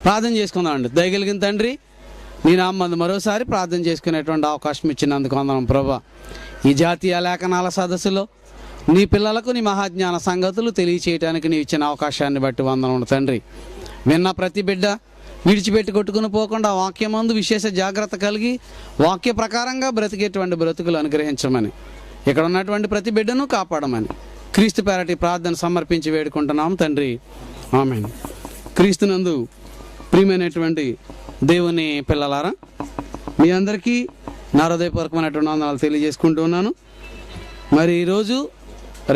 ప్రార్థన చేసుకుందామండి. దయగలిగిన తండ్రి, నీ నామందు మరోసారి ప్రార్థన చేసుకునేటువంటి అవకాశం ఇచ్చినందుకు వందనం ప్రభా. ఈ జాతీయ లేఖనాల సదస్సులో నీ పిల్లలకు నీ మహాజ్ఞాన సంగతులు తెలియచేయడానికి నీ ఇచ్చిన అవకాశాన్ని బట్టి వందనం తండ్రి. విన్న ప్రతి బిడ్డ విడిచిపెట్టి కొట్టుకుని పోకుండా వాక్యమందు విశేష జాగ్రత్త కలిగి వాక్య ప్రకారంగా బ్రతికేటువంటి బ్రతుకులు అనుగ్రహించమని, ఇక్కడ ఉన్నటువంటి ప్రతి బిడ్డను కాపాడమని క్రీస్తు పేరటి ప్రార్థన సమర్పించి వేడుకుంటున్నాం తండ్రి, ఆమేన్. క్రీస్తునందు ప్రియమైనటువంటి దేవుని పిల్లలారా, మీ అందరికీ నా హృదయపూర్వకమైనటువంటి వందనాలు తెలియజేసుకుంటున్నాను. మరి ఈరోజు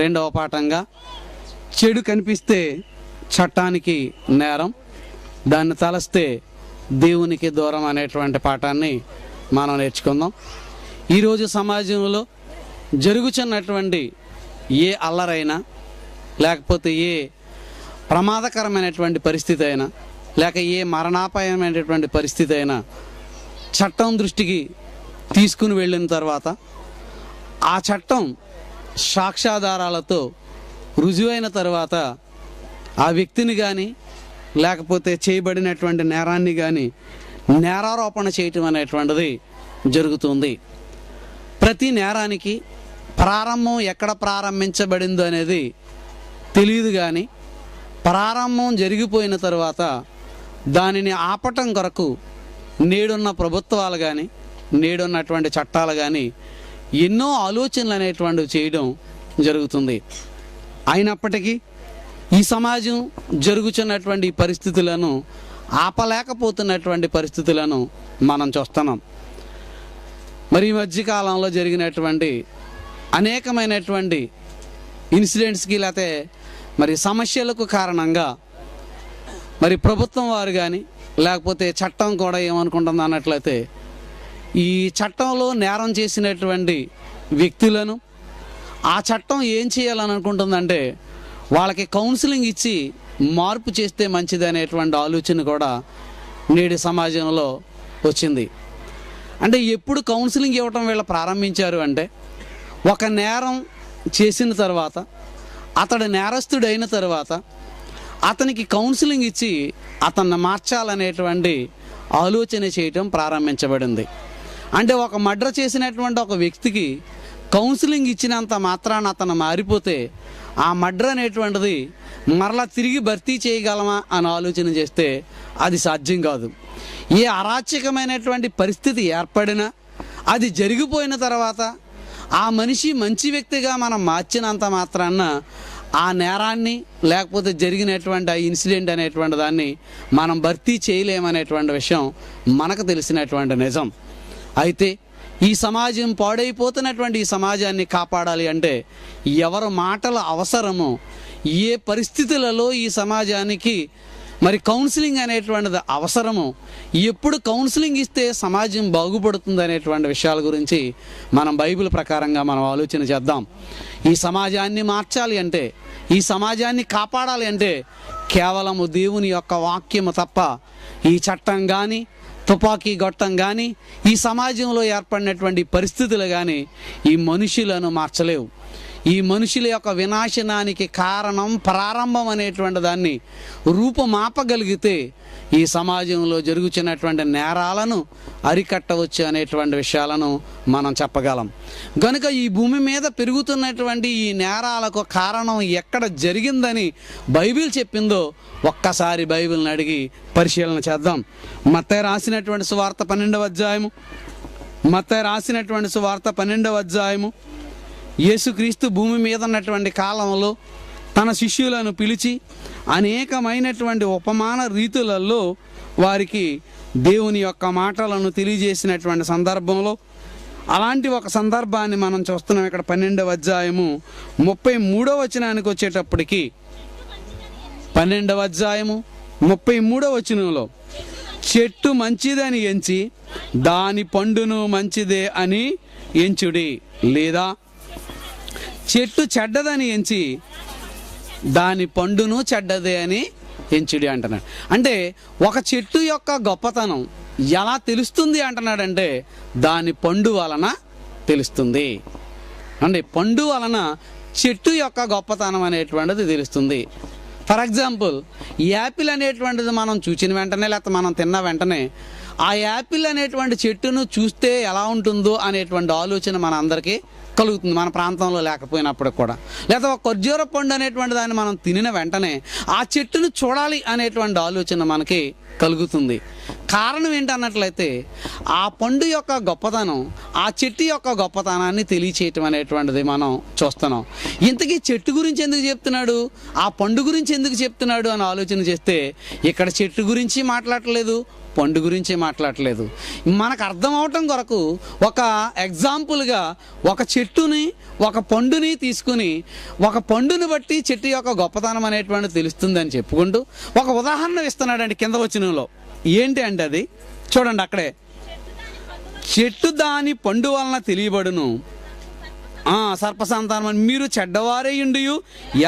రెండవ పాఠంగా చెడు కనిపిస్తే చట్టానికి నేరం, దాన్ని తలస్తే దేవునికి దూరం అనేటువంటి పాఠాన్ని మనం నేర్చుకుందాం. ఈరోజు సమాజంలో జరుగుతున్నటువంటి ఏ అల్లరైనా, లేకపోతే ఏ ప్రమాదకరమైనటువంటి పరిస్థితి అయినా, లేక ఏ మరణాపాయమైనటువంటి పరిస్థితి అయినా చట్టం దృష్టికి తీసుకుని వెళ్ళిన తర్వాత ఆ చట్టం సాక్ష్యాధారాలతో రుజువైన తర్వాత ఆ వ్యక్తిని కానీ, లేకపోతే చేయబడినటువంటి నేరాన్ని కానీ నేరారోపణ చేయటం అనేటువంటిది జరుగుతుంది. ప్రతి నేరానికి ప్రారంభం ఎక్కడ ప్రారంభించబడిందో అనేది తెలియదు, కానీ ప్రారంభం జరిగిపోయిన తర్వాత దానిని ఆపటం కొరకు నేడున్న ప్రభుత్వాలు కానీ, నేడున్నటువంటి చట్టాలు కానీ ఎన్నో ఆలోచనలు అనేటువంటివి చేయడం జరుగుతుంది. అయినప్పటికీ ఈ సమాజం జరుగుతున్నటువంటి పరిస్థితులను ఆపలేకపోతున్నటువంటి పరిస్థితులను మనం చూస్తున్నాం. మరి ఈ మధ్యకాలంలో జరిగినటువంటి అనేకమైనటువంటి ఇన్సిడెంట్స్కి, లేకపోతే మరి సమస్యలకు కారణంగా మరి ప్రభుత్వం వారు కానీ, లేకపోతే చట్టం కూడా ఏమనుకుంటుంది అన్నట్లయితే, ఈ చట్టంలో నేరం చేసినటువంటి వ్యక్తులను ఆ చట్టం ఏం చేయాలని అనుకుంటుందంటే వాళ్ళకి కౌన్సిలింగ్ ఇచ్చి మార్పు చేస్తే మంచిది అనేటువంటి ఆలోచన కూడా నేటి సమాజంలో వచ్చింది. అంటే ఎప్పుడు కౌన్సిలింగ్ ఇవ్వటం వీళ్ళు ప్రారంభించారు అంటే, ఒక నేరం చేసిన తర్వాత, అతడు నేరస్తుడైన తర్వాత అతనికి కౌన్సిలింగ్ ఇచ్చి అతన్ని మార్చాలనేటువంటి ఆలోచన చేయటం ప్రారంభించబడింది. అంటే ఒక మర్డర్ చేసినటువంటి ఒక వ్యక్తికి కౌన్సిలింగ్ ఇచ్చినంత మాత్రాన అతను మారిపోతే ఆ మర్డర్ అనేటువంటిది మరలా తిరిగి భర్తీ చేయగలమా అని ఆలోచన చేస్తే అది సాధ్యం కాదు. ఏ అరాచకమైనటువంటి పరిస్థితి ఏర్పడినా అది జరిగిపోయిన తర్వాత ఆ మనిషి మంచి వ్యక్తిగా మనం మార్చినంత మాత్రాన ఆ నేరాన్ని, లేకపోతే జరిగినటువంటి ఆ ఇన్సిడెంట్ అనేటువంటి దాన్ని మనం భర్తీ చేయలేమనేటువంటి విషయం మనకు తెలిసినటువంటి నిజం. అయితే ఈ సమాజం పాడైపోతున్నటువంటి ఈ సమాజాన్ని కాపాడాలి అంటే ఎవరి మాటల అవసరమో, ఏ పరిస్థితులలో ఈ సమాజానికి మరి కౌన్సిలింగ్ అనేటువంటిది అవసరమో, ఎప్పుడు కౌన్సిలింగ్ ఇస్తే సమాజం బాగుపడుతుంది అనేటువంటి విషయాల గురించి మనం బైబిల్ ప్రకారంగా మనం ఆలోచన చేద్దాం. ఈ సమాజాన్ని మార్చాలి అంటే, ఈ సమాజాన్ని కాపాడాలి అంటే కేవలము దేవుని యొక్క వాక్యము తప్ప ఈ చట్టం కానీ, తుపాకీ గొట్టం కానీ, ఈ సమాజంలో ఏర్పడినటువంటి పరిస్థితులు కానీ ఈ మనుషులను మార్చలేవు. ఈ మనుషుల యొక్క వినాశనానికి కారణం ప్రారంభం అనేటువంటి దాన్ని రూపుమాపగలిగితే ఈ సమాజంలో జరుగుతున్నటువంటి నేరాలను అరికట్టవచ్చు అనేటువంటి విషయాలను మనం చెప్పగలం. కనుక ఈ భూమి మీద పెరుగుతున్నటువంటి ఈ నేరాలకు కారణం ఎక్కడ జరిగిందని బైబిల్ చెప్పిందో ఒక్కసారి బైబిల్ని అడిగి పరిశీలన చేద్దాం. మత్తయి రాసినటువంటి సువార్త 12వ అధ్యాయము యేసుక్రీస్తు భూమి మీద ఉన్నటువంటి కాలంలో తన శిష్యులను పిలిచి అనేకమైనటువంటి ఉపమాన రీతులలో వారికి దేవుని యొక్క మాటలను తెలియజేసినటువంటి సందర్భంలో అలాంటి ఒక సందర్భాన్ని మనం చూస్తున్నాం. ఇక్కడ 12వ అధ్యాయము 33వ వచనానికి వచ్చేటప్పటికి, 12వ అధ్యాయము 33వ వచనంలో, చెట్టు మంచిదని ఎంచి దాని పండును మంచిదే అని ఎంచుడి, లేదా చెట్టు చెడ్డదని ఎంచి దాని పండును చెడ్డదే అని ఎంచుడి అంటున్నాడు. అంటే ఒక చెట్టు యొక్క గొప్పతనం ఎలా తెలుస్తుంది అంటున్నాడంటే దాని పండు వలన తెలుస్తుంది. అంటే పండు వలన చెట్టు యొక్క గొప్పతనం అనేటువంటిది తెలుస్తుంది. ఫర్ ఎగ్జాంపుల్, యాపిల్ అనేటువంటిది మనం చూసిన వెంటనే లేకపోతే మనం తిన్న వెంటనే ఆ యాపిల్ అనేటువంటి చెట్టును చూస్తే ఎలా ఉంటుందో అనేటువంటి ఆలోచన మన అందరికీ కలుగుతుంది, మన ప్రాంతంలో లేకపోయినప్పుడు కూడా. లేదా ఒక ఖర్జూర పండు అనేటువంటి దాన్ని మనం తినిన వెంటనే ఆ చెట్టును చూడాలి అనేటువంటి ఆలోచన మనకి కలుగుతుంది. కారణం ఏంటన్నట్లయితే ఆ పండు యొక్క గొప్పతనం, ఆ చెట్టు యొక్క గొప్పతనాన్ని తెలియచేయటం అనేటువంటిది మనం చూస్తున్నాం. ఇంతకీ చెట్టు గురించి ఎందుకు చెప్తున్నాడు, ఆ పండు గురించి ఎందుకు చెప్తున్నాడు అని ఆలోచన చేస్తే ఇక్కడ చెట్టు గురించి మాట్లాడట్లేదు, పండు గురించి మాట్లాడట్లేదు. మనకు అర్థం అవటం కొరకు ఒక ఎగ్జాంపుల్గా ఒక చెట్టుని ఒక పండుని తీసుకుని ఒక పండుని బట్టి చెట్టు యొక్క గొప్పతనం అనేటువంటిది తెలుస్తుందని చెప్పుకుంటూ ఒక ఉదాహరణ ఇస్తున్నాడండి కింద వచనంలో. ఏంటి అంటే అది చూడండి, అక్కడే చెట్టు దాని పండు వలన తెలియబడును, సర్పసంతానం మీరు చెడ్డవారేయుండి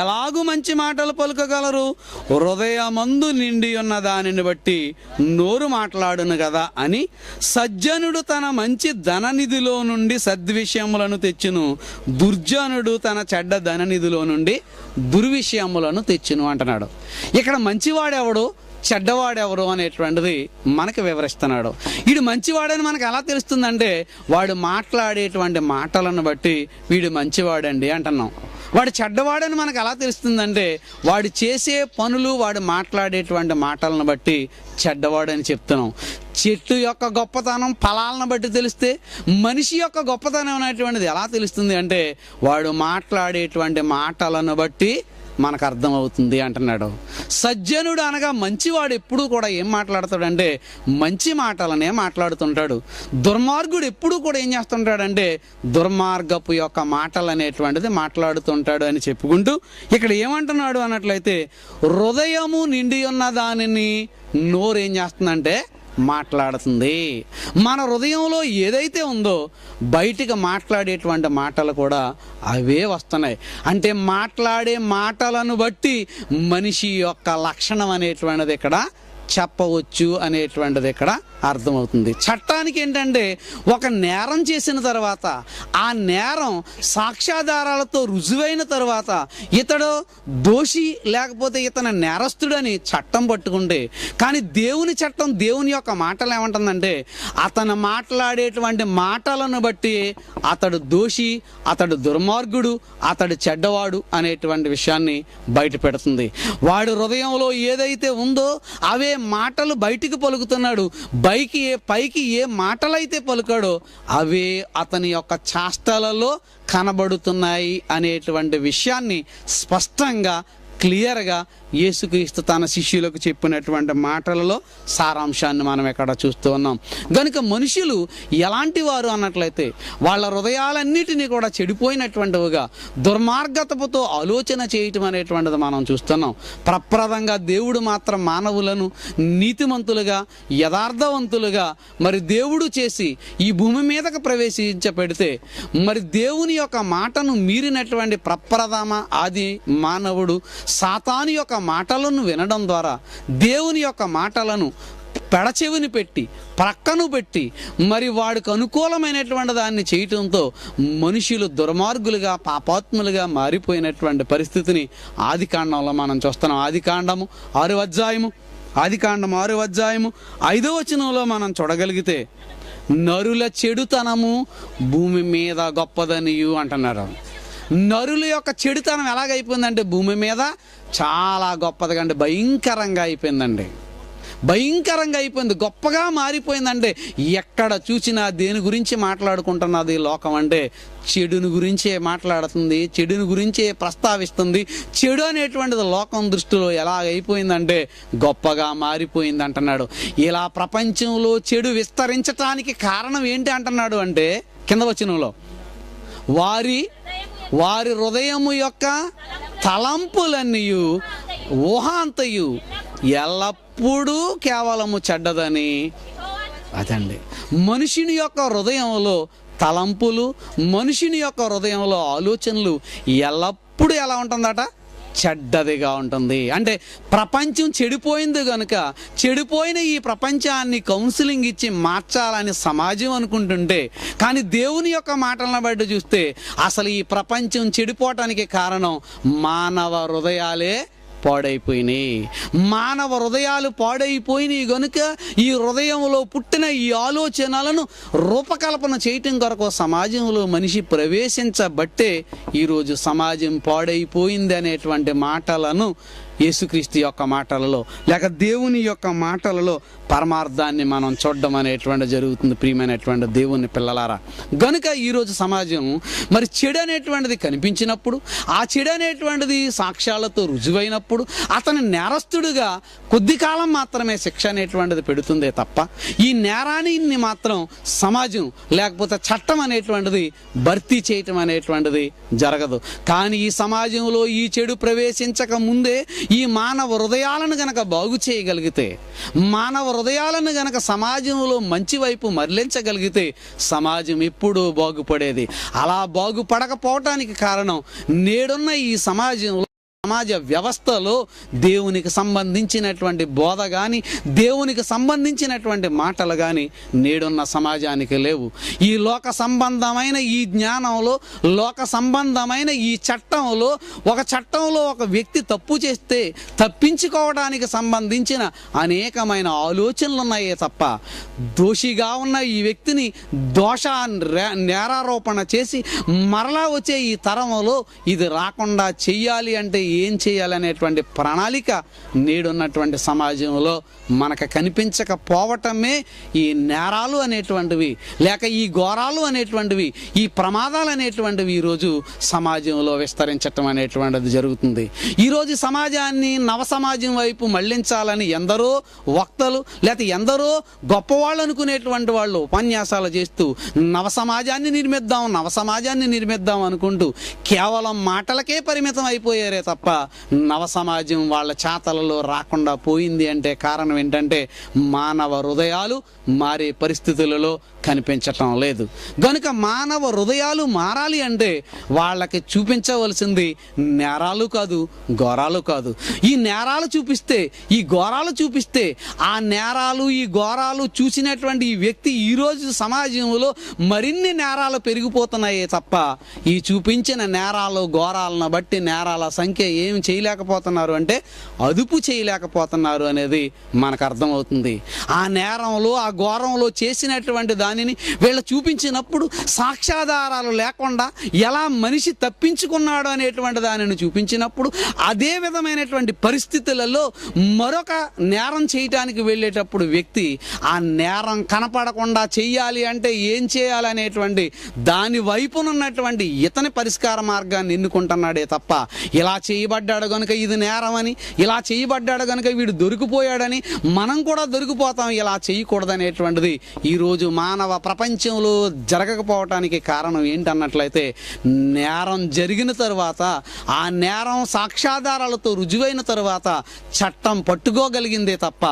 ఎలాగూ మంచి మాటలు పలుకగలరు, హృదయమందు నిండి ఉన్న దానిని బట్టి నోరు మాట్లాడును కదా అని సజ్జనుడు తన మంచి ధననిధిలో నుండి సద్విషయములను తెచ్చును, దుర్జనుడు తన చెడ్డ ధననిధిలో నుండి దుర్విషయములను తెచ్చును అంటున్నాడు. ఇక్కడ మంచివాడెవడు చెడ్డవాడెవరు అనేటువంటిది మనకు వివరిస్తున్నాడు. వీడు మంచివాడని మనకు ఎలా తెలుస్తుందంటే వాడు మాట్లాడేటువంటి మాటలను బట్టి వీడు మంచివాడండి అంటున్నాం. వాడు చెడ్డవాడని మనకు ఎలా తెలుస్తుందంటే వాడు చేసే పనులు, వాడు మాట్లాడేటువంటి మాటలను బట్టి చెడ్డవాడని చెప్తున్నాం. చెట్టు యొక్క గొప్పతనం ఫలాలను బట్టి తెలిస్తే మనిషి యొక్క గొప్పతనం అనేటువంటిది ఎలా తెలుస్తుంది అంటే వాడు మాట్లాడేటువంటి మాటలను బట్టి మనకు అర్థమవుతుంది అంటున్నాడు. సజ్జనుడు అనగా మంచివాడు ఎప్పుడూ కూడా ఏం మాట్లాడతాడంటే మంచి మాటలనే మాట్లాడుతుంటాడు. దుర్మార్గుడు ఎప్పుడూ కూడా ఏం చేస్తుంటాడంటే దుర్మార్గపు యొక్క మాటలు అనేటువంటిది మాట్లాడుతుంటాడు అని చెప్పుకుంటూ ఇక్కడ ఏమంటున్నాడు అన్నట్లయితే హృదయము నిండి ఉన్న దానిని నోరు ఏం చేస్తుందంటే మాట్లాడుతుంది. మన హృదయంలో ఏదైతే ఉందో బయటికి మాట్లాడేటువంటి మాటలు కూడా అవే వస్తున్నాయి. అంటే మాట్లాడే మాటలను బట్టి మనిషి యొక్క లక్షణం అనేటువంటిది ఇక్కడ చెప్పవచ్చు అనేటువంటిది ఇక్కడ అర్థమవుతుంది. చట్టానికి ఏంటంటే ఒక నేరం చేసిన తర్వాత ఆ నేరం సాక్ష్యాధారాలతో రుజువైన తర్వాత ఇతడు దోషి లేకపోతే ఇతను నేరస్తుడని చట్టం పట్టుకుంటే, కానీ దేవుని చట్టం దేవుని యొక్క మాటలు ఏమంటుందంటే అతను మాట్లాడేటువంటి మాటలను బట్టి అతడు దోషి, అతడు దుర్మార్గుడు, అతడు చెడ్డవాడు అనేటువంటి విషయాన్ని బయట పెడుతుంది. వాడు హృదయంలో ఏదైతే ఉందో అవే మాటలు బయటికి పలుకుతున్నాడు. పైకి ఏ మాటలైతే పలుకాడో అవే అతని యొక్క చేష్టలలో కనబడుతున్నాయి అనేటువంటి విషయాన్ని స్పష్టంగా క్లియర్గా యేసుక్రీస్తు తన శిష్యులకు చెప్పినటువంటి మాటలలో సారాంశాన్ని మనం ఇక్కడ చూస్తూ ఉన్నాం. కనుక మనుషులు ఎలాంటి వారు అన్నట్లయితే వాళ్ళ హృదయాలన్నిటినీ కూడా చెడిపోయినటువంటివిగా దుర్మార్గతతో ఆలోచన చేయటం అనేటువంటిది మనం చూస్తున్నాం. ప్రప్రదంగా దేవుడు మాత్రం మానవులను నీతిమంతులుగా యథార్థవంతులుగా మరి దేవుడు చేసి ఈ భూమి మీదకు ప్రవేశించబెడితే మరి దేవుని యొక్క మాటను మీరినటువంటి ప్రప్రథమ ఆది మానవుడు సాతాను యొక్క మాటలను వినడం ద్వారా దేవుని యొక్క మాటలను పెడచెవిని పెట్టి ప్రక్కను పెట్టి మరి వాడికి అనుకూలమైనటువంటి దాన్ని చేయటంతో మనుషులు దుర్మార్గులుగా పాపాత్ములుగా మారిపోయినటువంటి పరిస్థితిని ఆదికాండంలో మనం చూస్తున్నాం. ఆదికాండం 6వ అధ్యాయము 5వ వచనంలో మనం చూడగలిగితే నరుల చెడుతనము భూమి మీద గొప్పదనియు అంటున్నారు. నరుల యొక్క చెడుతనం ఎలాగైపోయిందంటే భూమి మీద చాలా గొప్పదిగా అంటే భయంకరంగా అయిపోయిందండి. గొప్పగా మారిపోయిందంటే ఎక్కడ చూసినా దేని గురించి మాట్లాడుకుంటున్నది లోకం అంటే చెడుని గురించే మాట్లాడుతుంది, చెడుని గురించే ప్రస్తావిస్తుంది. చెడు అనేటువంటిది లోకం దృష్టిలో ఎలాగైపోయిందంటే గొప్పగా మారిపోయింది అంటున్నాడు. ఇలా ప్రపంచంలో చెడు విస్తరించటానికి కారణం ఏంటి అంటున్నాడు అంటే కింద వచనంలో వారి హృదయము యొక్క తలంపులన్నీయు ఊహాంతయు ఎల్లప్పుడూ కేవలము చెడ్డదని. అదండి మనుషుని యొక్క హృదయంలో తలంపులు, మనుషుని యొక్క హృదయంలో ఆలోచనలు ఎల్లప్పుడూ ఎలా ఉంటుందట చెడ్డదిగా ఉంటుంది. అంటే ప్రపంచం చెడిపోయింది కనుక చెడిపోయిన ఈ ప్రపంచాన్ని కౌన్సిలింగ్ ఇచ్చి మార్చాలని సమాజం అనుకుంటుంటే, కానీ దేవుని యొక్క మాటలను బట్టి చూస్తే అసలు ఈ ప్రపంచం చెడిపోవటానికి కారణం మానవ హృదయాలే పాడైపోయినాయి. మానవ హృదయాలు పాడైపోయినాయి గనుక ఈ హృదయంలో పుట్టిన ఈ ఆలోచనలను రూపకల్పన చేయటం కొరకు సమాజంలో మనిషి ప్రవేశించబట్టే ఈరోజు సమాజం పాడైపోయింది అనేటువంటి మాటలను యేసుక్రీస్తు యొక్క మాటలలో లేక దేవుని యొక్క మాటలలో పరమార్థాన్ని మనం చూడడం అనేటువంటి జరుగుతుంది. ప్రియమైనటువంటి దేవుని పిల్లలారా, గనుక ఈరోజు సమాజం మరి చెడు అనేటువంటిది కనిపించినప్పుడు, ఆ చెడు అనేటువంటిది సాక్ష్యాలతో రుజువైనప్పుడు అతని నేరస్తుడుగా కొద్ది కాలం మాత్రమే శిక్ష అనేటువంటిది పెడుతుందే తప్ప ఈ నేరాన్ని మాత్రం సమాజం లేకపోతే చట్టం అనేటువంటిది భర్తీ చేయటం అనేటువంటిది జరగదు. కానీ ఈ సమాజంలో ఈ చెడు ప్రవేశించక ముందే ఈ మానవ హృదయాలను గనక బాగు చేయగలిగితే, మానవ హృదయాలను గనక సమాజంలో మంచి వైపు మరలించగలిగితే సమాజం ఎప్పుడూ బాగుపడేది. అలా బాగుపడకపోవటానికి కారణం నేడున్న ఈ సమాజంలో సమాజ వ్యవస్థలో దేవునికి సంబంధించినటువంటి బోధ కానీ దేవునికి సంబంధించినటువంటి మాటలు కానీ నేడున్న సమాజానికి లేవు. ఈ లోక సంబంధమైన ఈ జ్ఞానంలో, లోక సంబంధమైన ఈ చట్టంలో ఒక వ్యక్తి తప్పు చేస్తే తప్పించుకోవడానికి సంబంధించిన అనేకమైన ఆలోచనలు ఉన్నాయే తప్ప దోషిగా ఉన్న ఈ వ్యక్తిని నేరారోపణ చేసి మరలా వచ్చే ఈ తరంలో ఇది రాకుండా చెయ్యాలి అంటే ఏం చేయాలనేటువంటి ప్రణాళిక నేడున్నటువంటి సమాజంలో మనకు కనిపించకపోవటమే ఈ నేరాలు అనేటువంటివి లేక ఈ ఘోరాలు అనేటువంటివి, ఈ ప్రమాదాలు అనేటువంటివి ఈరోజు సమాజంలో విస్తరించటం అనేటువంటిది జరుగుతుంది. ఈరోజు సమాజాన్ని నవ సమాజం వైపు మళ్లించాలని ఎందరో వక్తలు లేకపోతే ఎందరో గొప్పవాళ్ళు అనుకునేటువంటి వాళ్ళు ఉపన్యాసాలు చేస్తూ నవ సమాజాన్ని నిర్మిద్దాం అనుకుంటూ కేవలం మాటలకే పరిమితం అయిపోయారే తప్ప నవ సమాజం వాళ్ళ చేతలలో రాకుండా పోయింది. అంటే కారణం ఏంటంటే మానవ హృదయాలు మారే పరిస్థితులలో కనిపించటం లేదు. గనుక మానవ హృదయాలు మారాలి అంటే వాళ్ళకి చూపించవలసింది నేరాలు కాదు, ఘోరాలు కాదు. ఈ నేరాలు చూపిస్తే, ఈ ఘోరాలు చూపిస్తే ఆ నేరాలు ఈ ఘోరాలు చూసినటువంటి ఈ వ్యక్తి ఈరోజు సమాజంలో మరిన్ని నేరాలు పెరిగిపోతున్నాయే తప్ప ఈ చూపించిన నేరాలు ఘోరాలను బట్టి నేరాల సంఖ్య ఏమి చేయలేకపోతున్నారు అంటే అదుపు చేయలేకపోతున్నారు అనేది మనకు అర్థమవుతుంది. ఆ నేరంలో ఆ ఘోరంలో చేసినటువంటి దానిని వీళ్ళు చూపించినప్పుడు సాక్ష్యాధారాలు లేకుండా ఎలా మనిషి తప్పించుకున్నాడు అనేటువంటి దానిని చూపించినప్పుడు అదే విధమైనటువంటి పరిస్థితులలో మరొక నేరం చేయటానికి వెళ్ళేటప్పుడు వ్యక్తి ఆ నేరం కనపడకుండా చెయ్యాలి అంటే ఏం చేయాలనేటువంటి దాని వైపునున్నటువంటి ఇతని పరిష్కార మార్గాన్ని ఎన్నుకుంటున్నాడే తప్ప ఇలా చేయబడ్డాడు కనుక ఇది నేరం అని, ఇలా చేయబడ్డాడు కనుక వీడు దొరికిపోయాడని మనం కూడా దొరికిపోతాం, ఇలా చేయకూడదనేటువంటిది ఈరోజు మానవ ప్రపంచంలో జరగకపోవటానికి కారణం ఏంటన్నట్లయితే నేరం జరిగిన తరువాత ఆ నేరం సాక్ష్యాధారాలతో రుజువైన తరువాత చట్టం పట్టుకోగలిగిందే తప్ప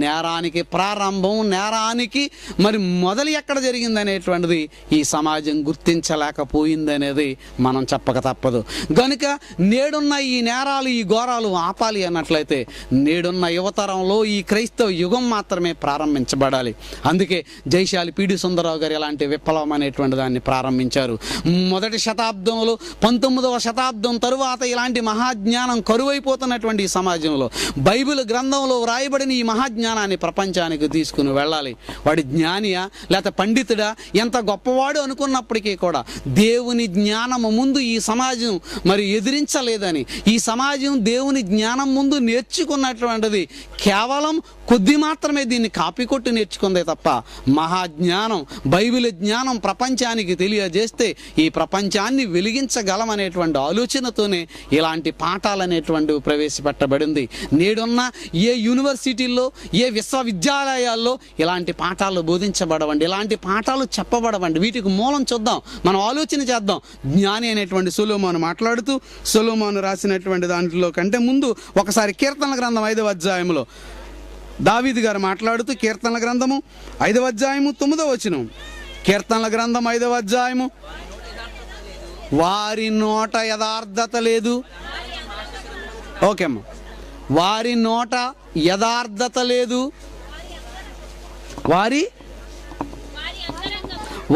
నేరానికి ప్రారంభం, నేరానికి మరి మొదలు ఎక్కడ జరిగిందనేటువంటిది ఈ సమాజం గుర్తించలేకపోయిందనేది మనం చెప్పక తప్పదు. గనుక నేడున్న ఈ నేరాలు ఈ ఘోరాలు ఆపాలి అన్నట్లయితే నేడున్న యువతరంలో ఈ క్రైస్తవ యుగం మాత్రమే ప్రారంభించబడాలి. అందుకే జైశాలి పిడి సుందరరావు గారు ఇలాంటి విప్లవం అనేటువంటి దాన్ని ప్రారంభించారు. మొదటి శతాబ్దంలో 19వ శతాబ్దం తరువాత ఇలాంటి మహాజ్ఞానం కరువైపోతున్నటువంటి ఈ సమాజంలో బైబిల్ గ్రంథంలో వ్రాయబడిన ఈ మహాజ్ఞానాన్ని ప్రపంచానికి తీసుకుని వెళ్ళాలి. వాడి జ్ఞానియా లేకపోతే పండితుడా ఎంత గొప్పవాడు అనుకున్నప్పటికీ కూడా దేవుని జ్ఞానము ముందు ఈ సమాజం మరి ఎదిరించలేదని, ఈ సమాజం దేవుని జ్ఞానం ముందు నేర్చుకున్నటువంటిది కేవలం కొద్ది మాత్రమే దీన్ని కాపీ కొట్టి నేర్చుకుందే తప్ప మహాజ్ఞానం బైబిల్ జ్ఞానం ప్రపంచానికి తెలియజేస్తే ఈ ప్రపంచాన్ని వెలిగించగలమనేటువంటి ఆలోచనతోనే ఇలాంటి పాఠాలు అనేటువంటివి ప్రవేశపెట్టబడింది. నేడున్న ఏ యూనివర్సిటీల్లో ఏ విశ్వవిద్యాలయాల్లో ఇలాంటి పాఠాలు బోధించబడవండి, ఇలాంటి పాఠాలు చెప్పబడవండి. వీటికి మూలం చూద్దాం, మనం ఆలోచన చేద్దాం. జ్ఞాని అనేటువంటి సొలొమోను మాట్లాడుతూ సొలొమోను రాసినటువంటి దాంట్లో కంటే ముందు ఒకసారి కీర్తనల గ్రంథం 5వ అధ్యాయంలో దావీదు గారు మాట్లాడుతూ కీర్తనల గ్రంథము 5వ అధ్యాయము 9వ వచనం, కీర్తనల గ్రంథం 5వ అధ్యాయము, వారి నోట యథార్థత లేదు. ఓకే అమ్మ, వారి నోట యథార్థత లేదు,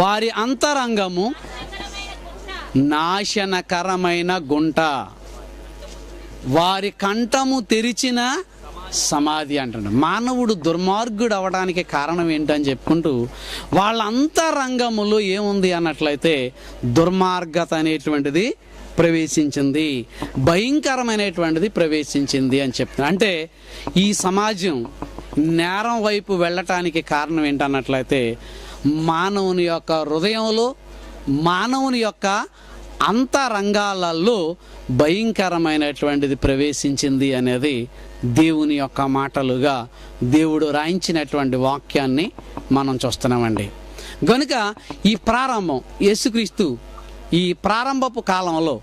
వారి అంతరంగము నాశనకరమైన గుంట. వారి కంఠము తెరిచిన సమాధి అంటాడు. మానవుడు దుర్మార్గుడు అవడానికి కారణం ఏంటని చెప్పుకుంటూ వాళ్ళ అంతరంగములో ఏముంది అన్నట్లయితే దుర్మార్గత అనేటువంటిది ప్రవేశించింది, భయంకరమైనటువంటిది ప్రవేశించింది అని చెప్తున్నారు. అంటే ఈ సమాజం నేరం వైపు వెళ్ళటానికి కారణం ఏంటన్నట్లయితే మానవుని యొక్క హృదయంలో, మానవుని యొక్క అంతరంగాలలో భయంకరమైనటువంటిది ప్రవేశించింది అనేది దేవుని యొక్క మాటలుగా దేవుడు రాయించినటువంటి వాక్యాన్ని మనం చూస్తున్నామండి. కనుక ఈ ప్రారంభం యేసుక్రీస్తు ఈ ప్రారంభపు కాలంలో,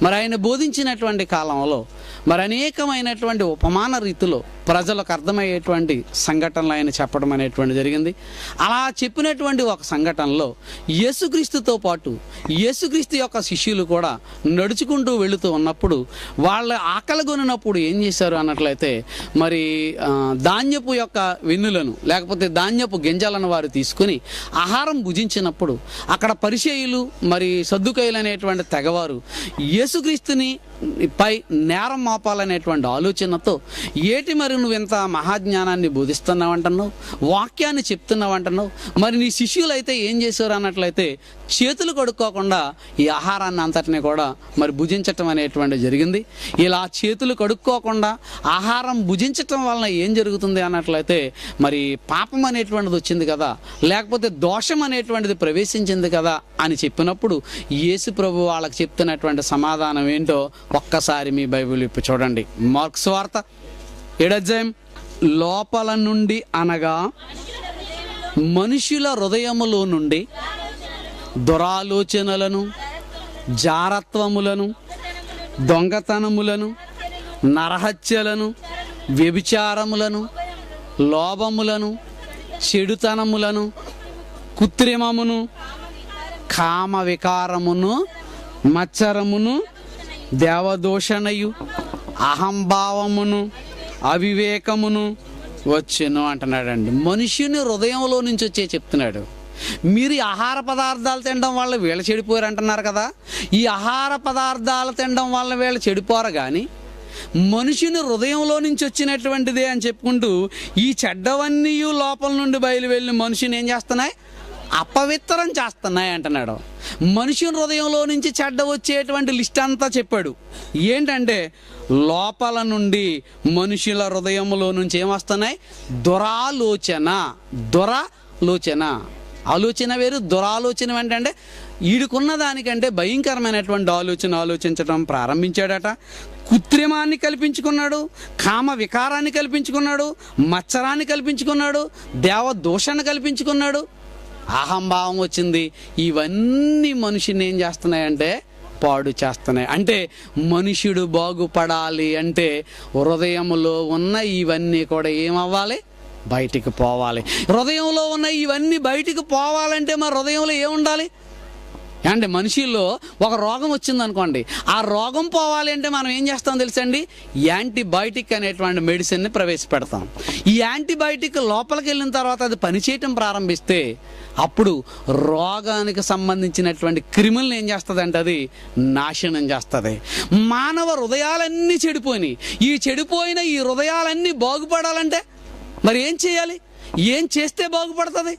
మరి ఆయన బోధించినటువంటి కాలంలో మరి అనేకమైనటువంటి ఉపమాన రీతిలో ప్రజలకు అర్థమయ్యేటువంటి సంఘటనలు ఆయన చెప్పడం అనేటువంటి జరిగింది. అలా చెప్పినటువంటి ఒక సంఘటనలో యేసుక్రీస్తుతో పాటు యేసుక్రీస్తు యొక్క శిష్యులు కూడా నడుచుకుంటూ వెళుతూ ఉన్నప్పుడు వాళ్ళ ఆకలి కొనినప్పుడు ఏం చేశారు అన్నట్లయితే మరి ధాన్యపు యొక్క వెన్నులను లేకపోతే ధాన్యపు గింజలను వారు తీసుకుని ఆహారం భుజించినప్పుడు అక్కడ పరిసయ్యులు మరి సద్దుకయ్యులు అనేటువంటి తెగవారు యేసుక్రీస్తుని పై నేరం మోపాలనేటువంటి ఆలోచనతో ఏటి మరి నువ్వు ఎంత మహాజ్ఞానాన్ని బోధిస్తున్నావు అంటున్నావు, వాక్యాన్ని చెప్తున్నావు అంటున్నావు, మరి నీ శిష్యులు అయితే ఏం చేశారు అన్నట్లయితే చేతులు కడుక్కోకుండా ఈ ఆహారాన్ని అంతటిని కూడా మరి భుజించటం అనేటువంటి జరిగింది. ఇలా చేతులు కడుక్కోకుండా ఆహారం భుజించటం వలన ఏం జరుగుతుంది అన్నట్లయితే మరి పాపం అనేటువంటిది వచ్చింది కదా, లేకపోతే దోషం అనేటువంటిది ప్రవేశించింది కదా అని చెప్పినప్పుడు యేసు ప్రభు వాళ్ళకి చెప్తున్నటువంటి సమాధానం ఏంటో ఒక్కసారి మీ బైబిల్ ఇప్పు చూడండి. మార్కు సువార్త 7వ అధ్యాయం లోపల నుండి అనగా మనుషుల హృదయములో నుండి దురాలోచనలను, జారత్వములను, దొంగతనములను, నరహత్యలను, వ్యభిచారములను, లోభములను, చెడుతనములను, కృత్రిమమును, కామ వికారమును, మత్సరమును, దేవదూషణయు, అహంభావమును, అవివేకమును వచ్చును అంటున్నాడండి. మనుషుని హృదయంలో నుంచి వచ్చే చెప్తున్నాడు. మీరు ఈ ఆహార పదార్థాలు తినడం వల్ల వీళ్ళు చెడిపోయారు అంటున్నారు కదా, ఈ ఆహార పదార్థాలు తినడం వల్ల వీళ్ళు చెడిపోరు, కానీ మనుషుని హృదయంలో నుంచి వచ్చినటువంటిదే అని చెప్పుకుంటూ ఈ చెడ్డవన్నీ లోపల నుండి బయలు వెళ్ళి మనుషుని ఏం చేస్తున్నాయి, అపవిత్రం చేస్తున్నాయి అంటున్నాడు. మనుషుని హృదయంలో నుంచి చెడ్డ వచ్చేటువంటి లిస్ట్ అంతా చెప్పాడు. ఏంటంటే లోపల నుండి మనుషుల హృదయంలో నుంచి ఏమొస్తున్నాయి, దురాలోచన. ఆలోచన వేరు, దురాలోచన ఏంటంటే వీడికున్న దానికంటే భయంకరమైనటువంటి ఆలోచించడం ప్రారంభించాడట. కృత్రిమాన్ని కల్పించుకున్నాడు, కామ వికారాన్ని కల్పించుకున్నాడు, మత్సరాన్ని కల్పించుకున్నాడు, దేవదూషణ కల్పించుకున్నాడు, అహంభావం వచ్చింది. ఇవన్నీ మనిషిని ఏం చేస్తున్నాయంటే పాడు చేస్తున్నాయి. అంటే మనుషుడు బాగుపడాలి అంటే హృదయంలో ఉన్న ఇవన్నీ కూడా ఏమవ్వాలి, బయటికి పోవాలి. హృదయంలో ఉన్న ఇవన్నీ బయటికి పోవాలంటే మరి హృదయంలో ఏముండాలి అంటే మనిషిలో ఒక రోగం వచ్చింది అనుకోండి, ఆ రోగం పోవాలి అంటే మనం ఏం చేస్తాం తెలుసండి, యాంటీబయాటిక్ అనేటువంటి మెడిసిన్ని ప్రవేశపెడతాం. ఈ యాంటీబయాటిక్ లోపలికి వెళ్ళిన తర్వాత అది పనిచేయటం ప్రారంభిస్తే అప్పుడు రోగానికి సంబంధించినటువంటి క్రిములను ఏం చేస్తుంది అంటే అది నాశనం చేస్తుంది. మానవ హృదయాలన్నీ చెడిపోయినాయి. ఈ చెడిపోయిన ఈ హృదయాలన్నీ బాగుపడాలంటే మరి ఏం చేయాలి, ఏం చేస్తే బాగుపడుతుంది?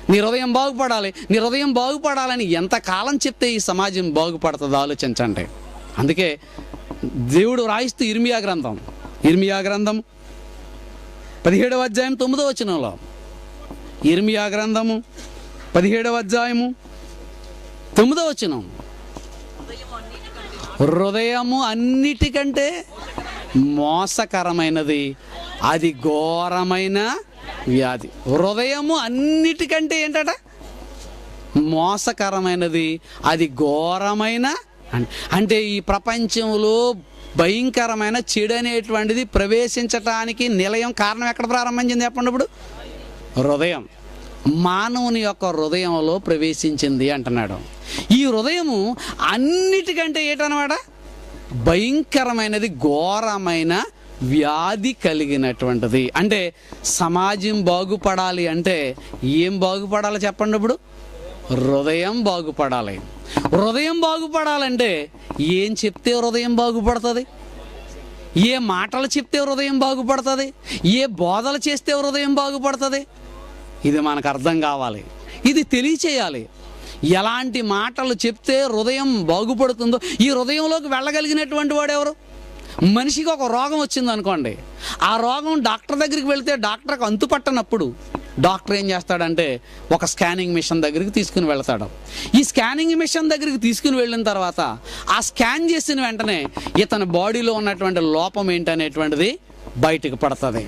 నీ హృదయం బాగుపడాలి. నీ హృదయం బాగుపడాలని ఎంతకాలం చెప్తే ఈ సమాజం బాగుపడుతుంది ఆలోచించండి. అందుకే దేవుడు రాయిస్తూ ఇర్మియా గ్రంథం 17వ అధ్యాయం 9వ వచనంలో, ఇర్మియా గ్రంథము 17వ అధ్యాయము 9వ వచనం, హృదయము అన్నిటికంటే మోసకరమైనది, అది ఘోరమైన వ్యాధి. హృదయము అన్నిటికంటే ఏంటట, మోసకరమైనది, అది ఘోరమైన. అంటే ఈ ప్రపంచంలో భయంకరమైన చెడు అనేటువంటిది ప్రవేశించటానికి నిలయం కారణం ఎక్కడ ప్రారంభించింది చెప్పండి? ఇప్పుడు హృదయం, మానవుని యొక్క హృదయంలో ప్రవేశించింది అంటున్నాడు. ఈ హృదయము అన్నిటికంటే ఏంటన్నమాట, భయంకరమైనది, ఘోరమైన వ్యాధి కలిగినటువంటిది. అంటే సమాజం బాగుపడాలి అంటే ఏం బాగుపడాలి చెప్పండి? ఇప్పుడు హృదయం బాగుపడాలి. హృదయం బాగుపడాలంటే ఏం చెప్తే హృదయం బాగుపడుతుంది? ఏ మాటలు చెప్తే హృదయం బాగుపడుతుంది, ఏ బోధలు చేస్తే హృదయం బాగుపడుతుంది, ఇది మనకు అర్థం కావాలి, ఇది తెలియచేయాలి. ఎలాంటి మాటలు చెప్తే హృదయం బాగుపడుతుందో, ఈ హృదయంలోకి వెళ్ళగలిగినటువంటి వాడు ఎవరు? మనిషికి ఒక రోగం వచ్చింది అనుకోండి, ఆ రోగం డాక్టర్ దగ్గరికి వెళితే డాక్టర్కి అంతుపట్టనప్పుడు డాక్టర్ ఏం చేస్తాడంటే ఒక స్కానింగ్ మిషన్ దగ్గరికి తీసుకుని వెళ్తాడు. ఈ స్కానింగ్ మిషన్ దగ్గరికి తీసుకుని వెళ్ళిన తర్వాత ఆ స్కాన్ చేసిన వెంటనే ఇతని బాడీలో ఉన్నటువంటి లోపం ఏంటనేటువంటిది బయటకు పడుతుంది.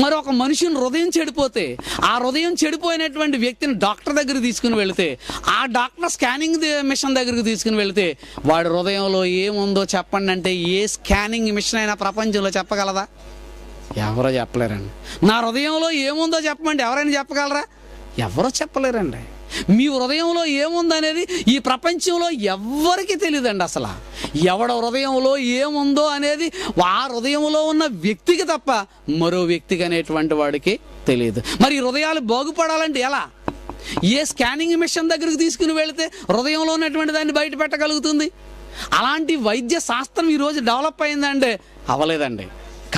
మరి ఒక మనిషిని హృదయం చెడిపోతే, ఆ హృదయం చెడిపోయినటువంటి వ్యక్తిని డాక్టర్ దగ్గరికి తీసుకుని వెళితే, ఆ డాక్టర్ స్కానింగ్ మిషన్ దగ్గరికి తీసుకుని వెళితే వాడి హృదయంలో ఏముందో చెప్పండి అంటే ఏ స్కానింగ్ మిషన్ అయినా ప్రపంచంలో చెప్పగలదా? ఎవరో చెప్పలేరండి. నా హృదయంలో ఏముందో చెప్పమంటే ఎవరైనా చెప్పగలరా? ఎవరో చెప్పలేరండి. మీ హృదయంలో ఏముందనేది ఈ ప్రపంచంలో ఎవ్వరికీ తెలియదండి. అసలు ఎవడ హృదయంలో ఏముందో అనేది ఆ హృదయంలో ఉన్న వ్యక్తికి తప్ప మరో వ్యక్తికి అనేటువంటి వాడికి తెలియదు. మరి ఈ హృదయాలు బాగుపడాలంటే ఎలా? ఏ స్కానింగ్ మిషన్ దగ్గరికి తీసుకుని వెళితే హృదయంలో ఉన్నటువంటి దాన్ని బయట పెట్టగలుగుతుంది? అలాంటి వైద్య శాస్త్రం ఈరోజు డెవలప్ అయిందంటే అవ్వలేదండి.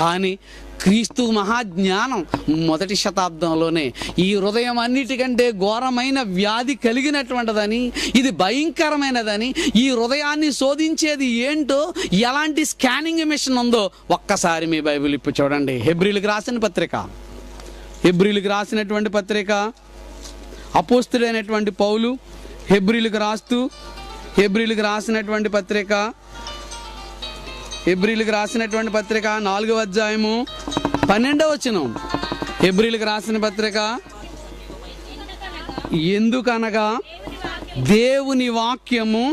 కానీ క్రీస్తు మహాజ్ఞానం మొదటి శతాబ్దంలోనే ఈ హృదయం అన్నిటికంటే ఘోరమైన వ్యాధి కలిగినటువంటిదని, ఇది భయంకరమైనదని, ఈ హృదయాన్ని శోధించేది ఏంటో, ఎలాంటి స్కానింగ్ మిషన్ ఉందో ఒక్కసారి మీ బైబిల్ ఇప్పు చూడండి. హెబ్రీలకు రాసినటువంటి పత్రిక అపోస్తుడైనటువంటి పౌలు హెబ్రీలకు రాసినటువంటి పత్రిక 4వ అధ్యాయము 12వ వచనం. హెబ్రీలకు రాసిన పత్రిక, ఎందుకనగా దేవుని వాక్యము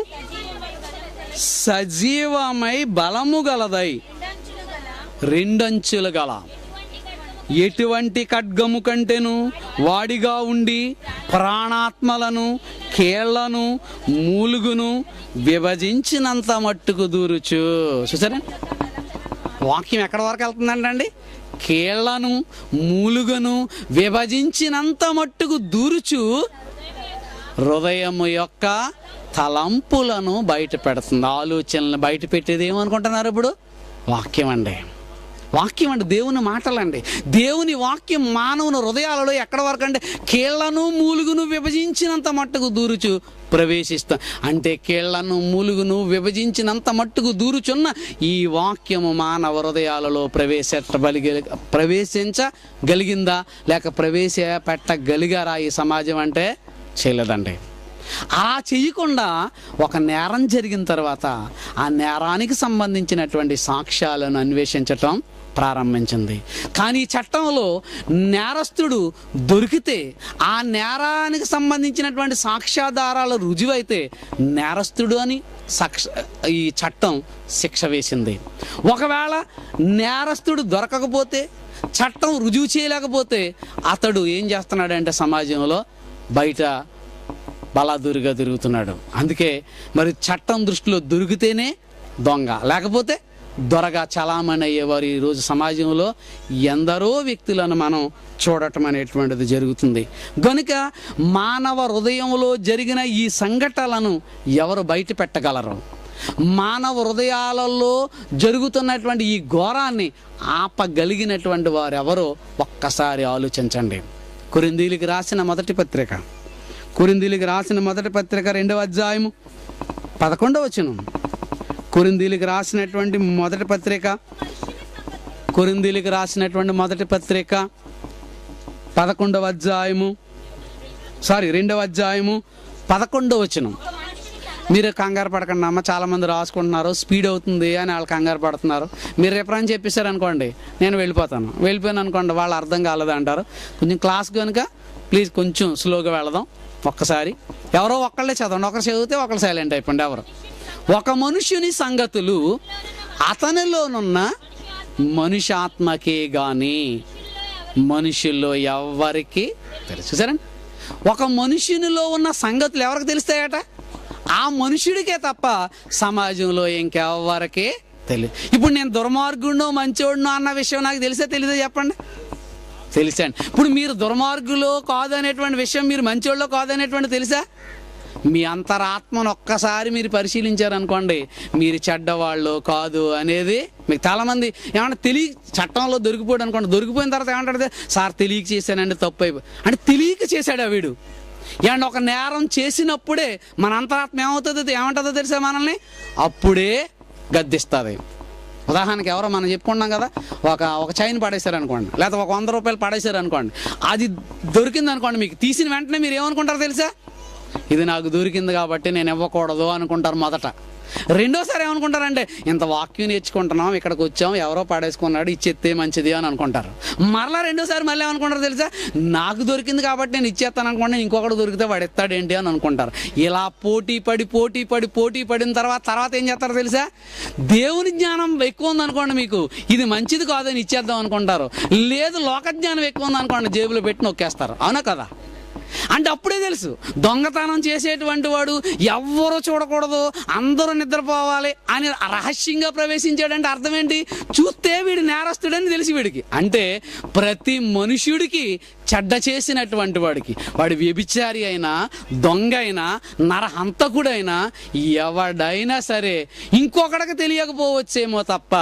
సజీవమై బలము గలదై, రెండంచులు గల ఎటువంటి ఖడ్గము కంటేను వాడిగా ఉండి ప్రాణాత్మలను, కేళ్లను, మూలుగును విభజించినంత మట్టుకు దూరుచు. చూసారా వాక్యం ఎక్కడి వరకు వెళ్తుందండి? కేళ్లను, మూలుగను విభజించినంత మట్టుకు దూరుచు హృదయము యొక్క తలంపులను బయట పెడుతుంది. ఆలోచనలను బయట పెట్టేది ఏమనుకుంటున్నారు ఇప్పుడు? వాక్యం అండి. దేవుని మాటలండి. దేవుని వాక్యం మానవుని హృదయాలలో ఎక్కడ వరకు అంటే కేళ్లను, మూలుగును విభజించినంత మట్టుకు దూరుచు ప్రవేశిస్తాం. అంటే కేళ్లను, మూలుగును విభజించినంత మట్టుకు దూరుచున్న ఈ వాక్యము మానవ హృదయాలలో ప్రవేశించగలిగిందా లేక ప్రవేశపెట్టగలిగారా ఈ సమాజం అంటే? చేయలేదండి. అలా చేయకుండా ఒక నేరం జరిగిన తర్వాత ఆ నేరానికి సంబంధించినటువంటి సాక్ష్యాలను అన్వేషించటం ప్రారంభించింది. కానీ ఈ చట్టంలో నేరస్తుడు దొరికితే, ఆ నేరానికి సంబంధించినటువంటి సాక్ష్యాధారాలు రుజువైతే నేరస్తుడు అని ఈ చట్టం శిక్ష వేసింది. ఒకవేళ నేరస్తుడు దొరకకపోతే, చట్టం రుజువు చేయలేకపోతే అతడు ఏం చేస్తున్నాడంటే సమాజంలో బయట బలాదురుగా తిరుగుతున్నాడు. అందుకే మరి చట్టం దృష్టిలో దొరికితేనే దొంగ, లేకపోతే దొరగా చలామణి అయ్యేవారు ఈరోజు సమాజంలో ఎందరో వ్యక్తులను మనం చూడటం అనేటువంటిది జరుగుతుంది. కనుక మానవ హృదయంలో జరిగిన ఈ సంఘటనలను ఎవరు బయట పెట్టగలరు? మానవ హృదయాలలో జరుగుతున్నటువంటి ఈ ఘోరాన్ని ఆపగలిగినటువంటి వారు ఎవరో ఒక్కసారి ఆలోచించండి. కొరింథీయులకు రాసిన మొదటి పత్రిక 2వ అధ్యాయము 11వ వచనం. కొరింథీయులకు రాసినటువంటి మొదటి పత్రిక 2వ అధ్యాయము 11వ వచనం. మీరు కంగారు పడకండి అమ్మ, చాలామంది రాసుకుంటున్నారు, స్పీడ్ అవుతుంది అని వాళ్ళు కంగారు పడుతున్నారు. మీరు రిఫరెన్స్ చెప్పేశారు అనుకోండి, నేను వెళ్ళిపోయాను అనుకోండి, వాళ్ళు అర్థం కాలేదంటారు. కొంచెం క్లాస్ కనుక ప్లీజ్ కొంచెం స్లోగా వెళదాం. ఒక్కసారి ఎవరో ఒక్కళ్ళే చదవండి, ఒకరు చదివితే ఒకళ్ళు సైలెంట్ అయిపోండి. ఎవరు? ఒక మనుష్యుని సంగతులు అతనిలోనున్న మనుష్యాత్మకే గాని మనుషుల్లో ఎవరికి తెలుసు. సరేండి, ఒక మనుషునిలో ఉన్న సంగతులు ఎవరికి తెలుస్తాయట? ఆ మనుషుడికే తప్ప సమాజంలో ఇంకెవరికి తెలియదు. ఇప్పుడు నేను దుర్మార్గుడినో మంచోడినో అన్న విషయం నాకు తెలిసే తెలీదో చెప్పండి? తెలుసండి. ఇప్పుడు మీరు దుర్మార్గులో కాదనేటువంటి విషయం, మీరు మంచోళ్ళలో కాదనేటువంటి తెలుసా? మీ అంతరాత్మను ఒక్కసారి మీరు పరిశీలించారనుకోండి, మీరు చెడ్డవాళ్ళు కాదు అనేది మీకు చాలామంది ఏమన్నా తెలియ చట్టంలో దొరికిపోయాడు అనుకోండి, దొరికిపోయిన తర్వాత ఏమంటాడు, సార్ తెలియక చేశానండి, తప్పు అయిపోయి అంటే తెలియక చేశాడు ఆ వీడు. ఏమంటే ఒక నేరం చేసినప్పుడే మన అంతరాత్మ ఏమంటుందో తెలుసా మనల్ని, అప్పుడే గద్దిస్తుంది. ఉదాహరణకి ఎవరో మనం చెప్పుకున్నాం కదా, ఒక చైన్ పడేశారు అనుకోండి, లేకపోతే ఒక 100 రూపాయలు పడేశారు అనుకోండి, అది దొరికింది అనుకోండి, మీకు తీసిన వెంటనే మీరు ఏమనుకుంటారు తెలుసా, ఇది నాకు దొరికింది కాబట్టి నేను ఇవ్వకూడదు అనుకుంటారు మొదట. రెండోసారి ఏమనుకుంటారంటే, ఇంత వాక్యం నేర్చుకుంటున్నాం, ఇక్కడికి వచ్చాం, ఎవరో పడేసుకున్నాడు, ఇచ్చేస్తే మంచిది అని అనుకుంటారు. మరలా రెండోసారి మళ్ళీ ఏమనుకుంటారు తెలుసా, నాకు దొరికింది కాబట్టి నేను ఇచ్చేస్తాను అనుకోండి, ఇంకొకటి దొరికితే వాడు ఎత్తాడేంటి అని అనుకుంటారు. ఇలా పోటీ పడిన తర్వాత ఏం చేస్తారు తెలుసా, దేవుని జ్ఞానం ఎక్కువ ఉందనుకోండి మీకు, ఇది మంచిది కాదని ఇచ్చేద్దాం అనుకుంటారు. లేదు లోక జ్ఞానం ఎక్కువ ఉందనుకోండి, జేబులో పెట్టి నొక్కేస్తారు. అవునా కదా? అంటే అప్పుడే తెలుసు దొంగతనం చేసేటువంటి వాడు ఎవ్వరూ చూడకూడదు, అందరూ నిద్రపోవాలి అని రహస్యంగా ప్రవేశించాడంటే అర్థం ఏంటి, చూస్తే వీడు నేరస్తుడని తెలిసి వీడికి. అంటే ప్రతి మనుష్యుడికి చెడ్డ చేసినటువంటి వాడికి, వాడు వ్యభిచారి అయినా, దొంగ అయినా, నరహంతకుడైనా, ఎవడైనా సరే ఇంకొకడికి తెలియకపోవచ్చేమో తప్ప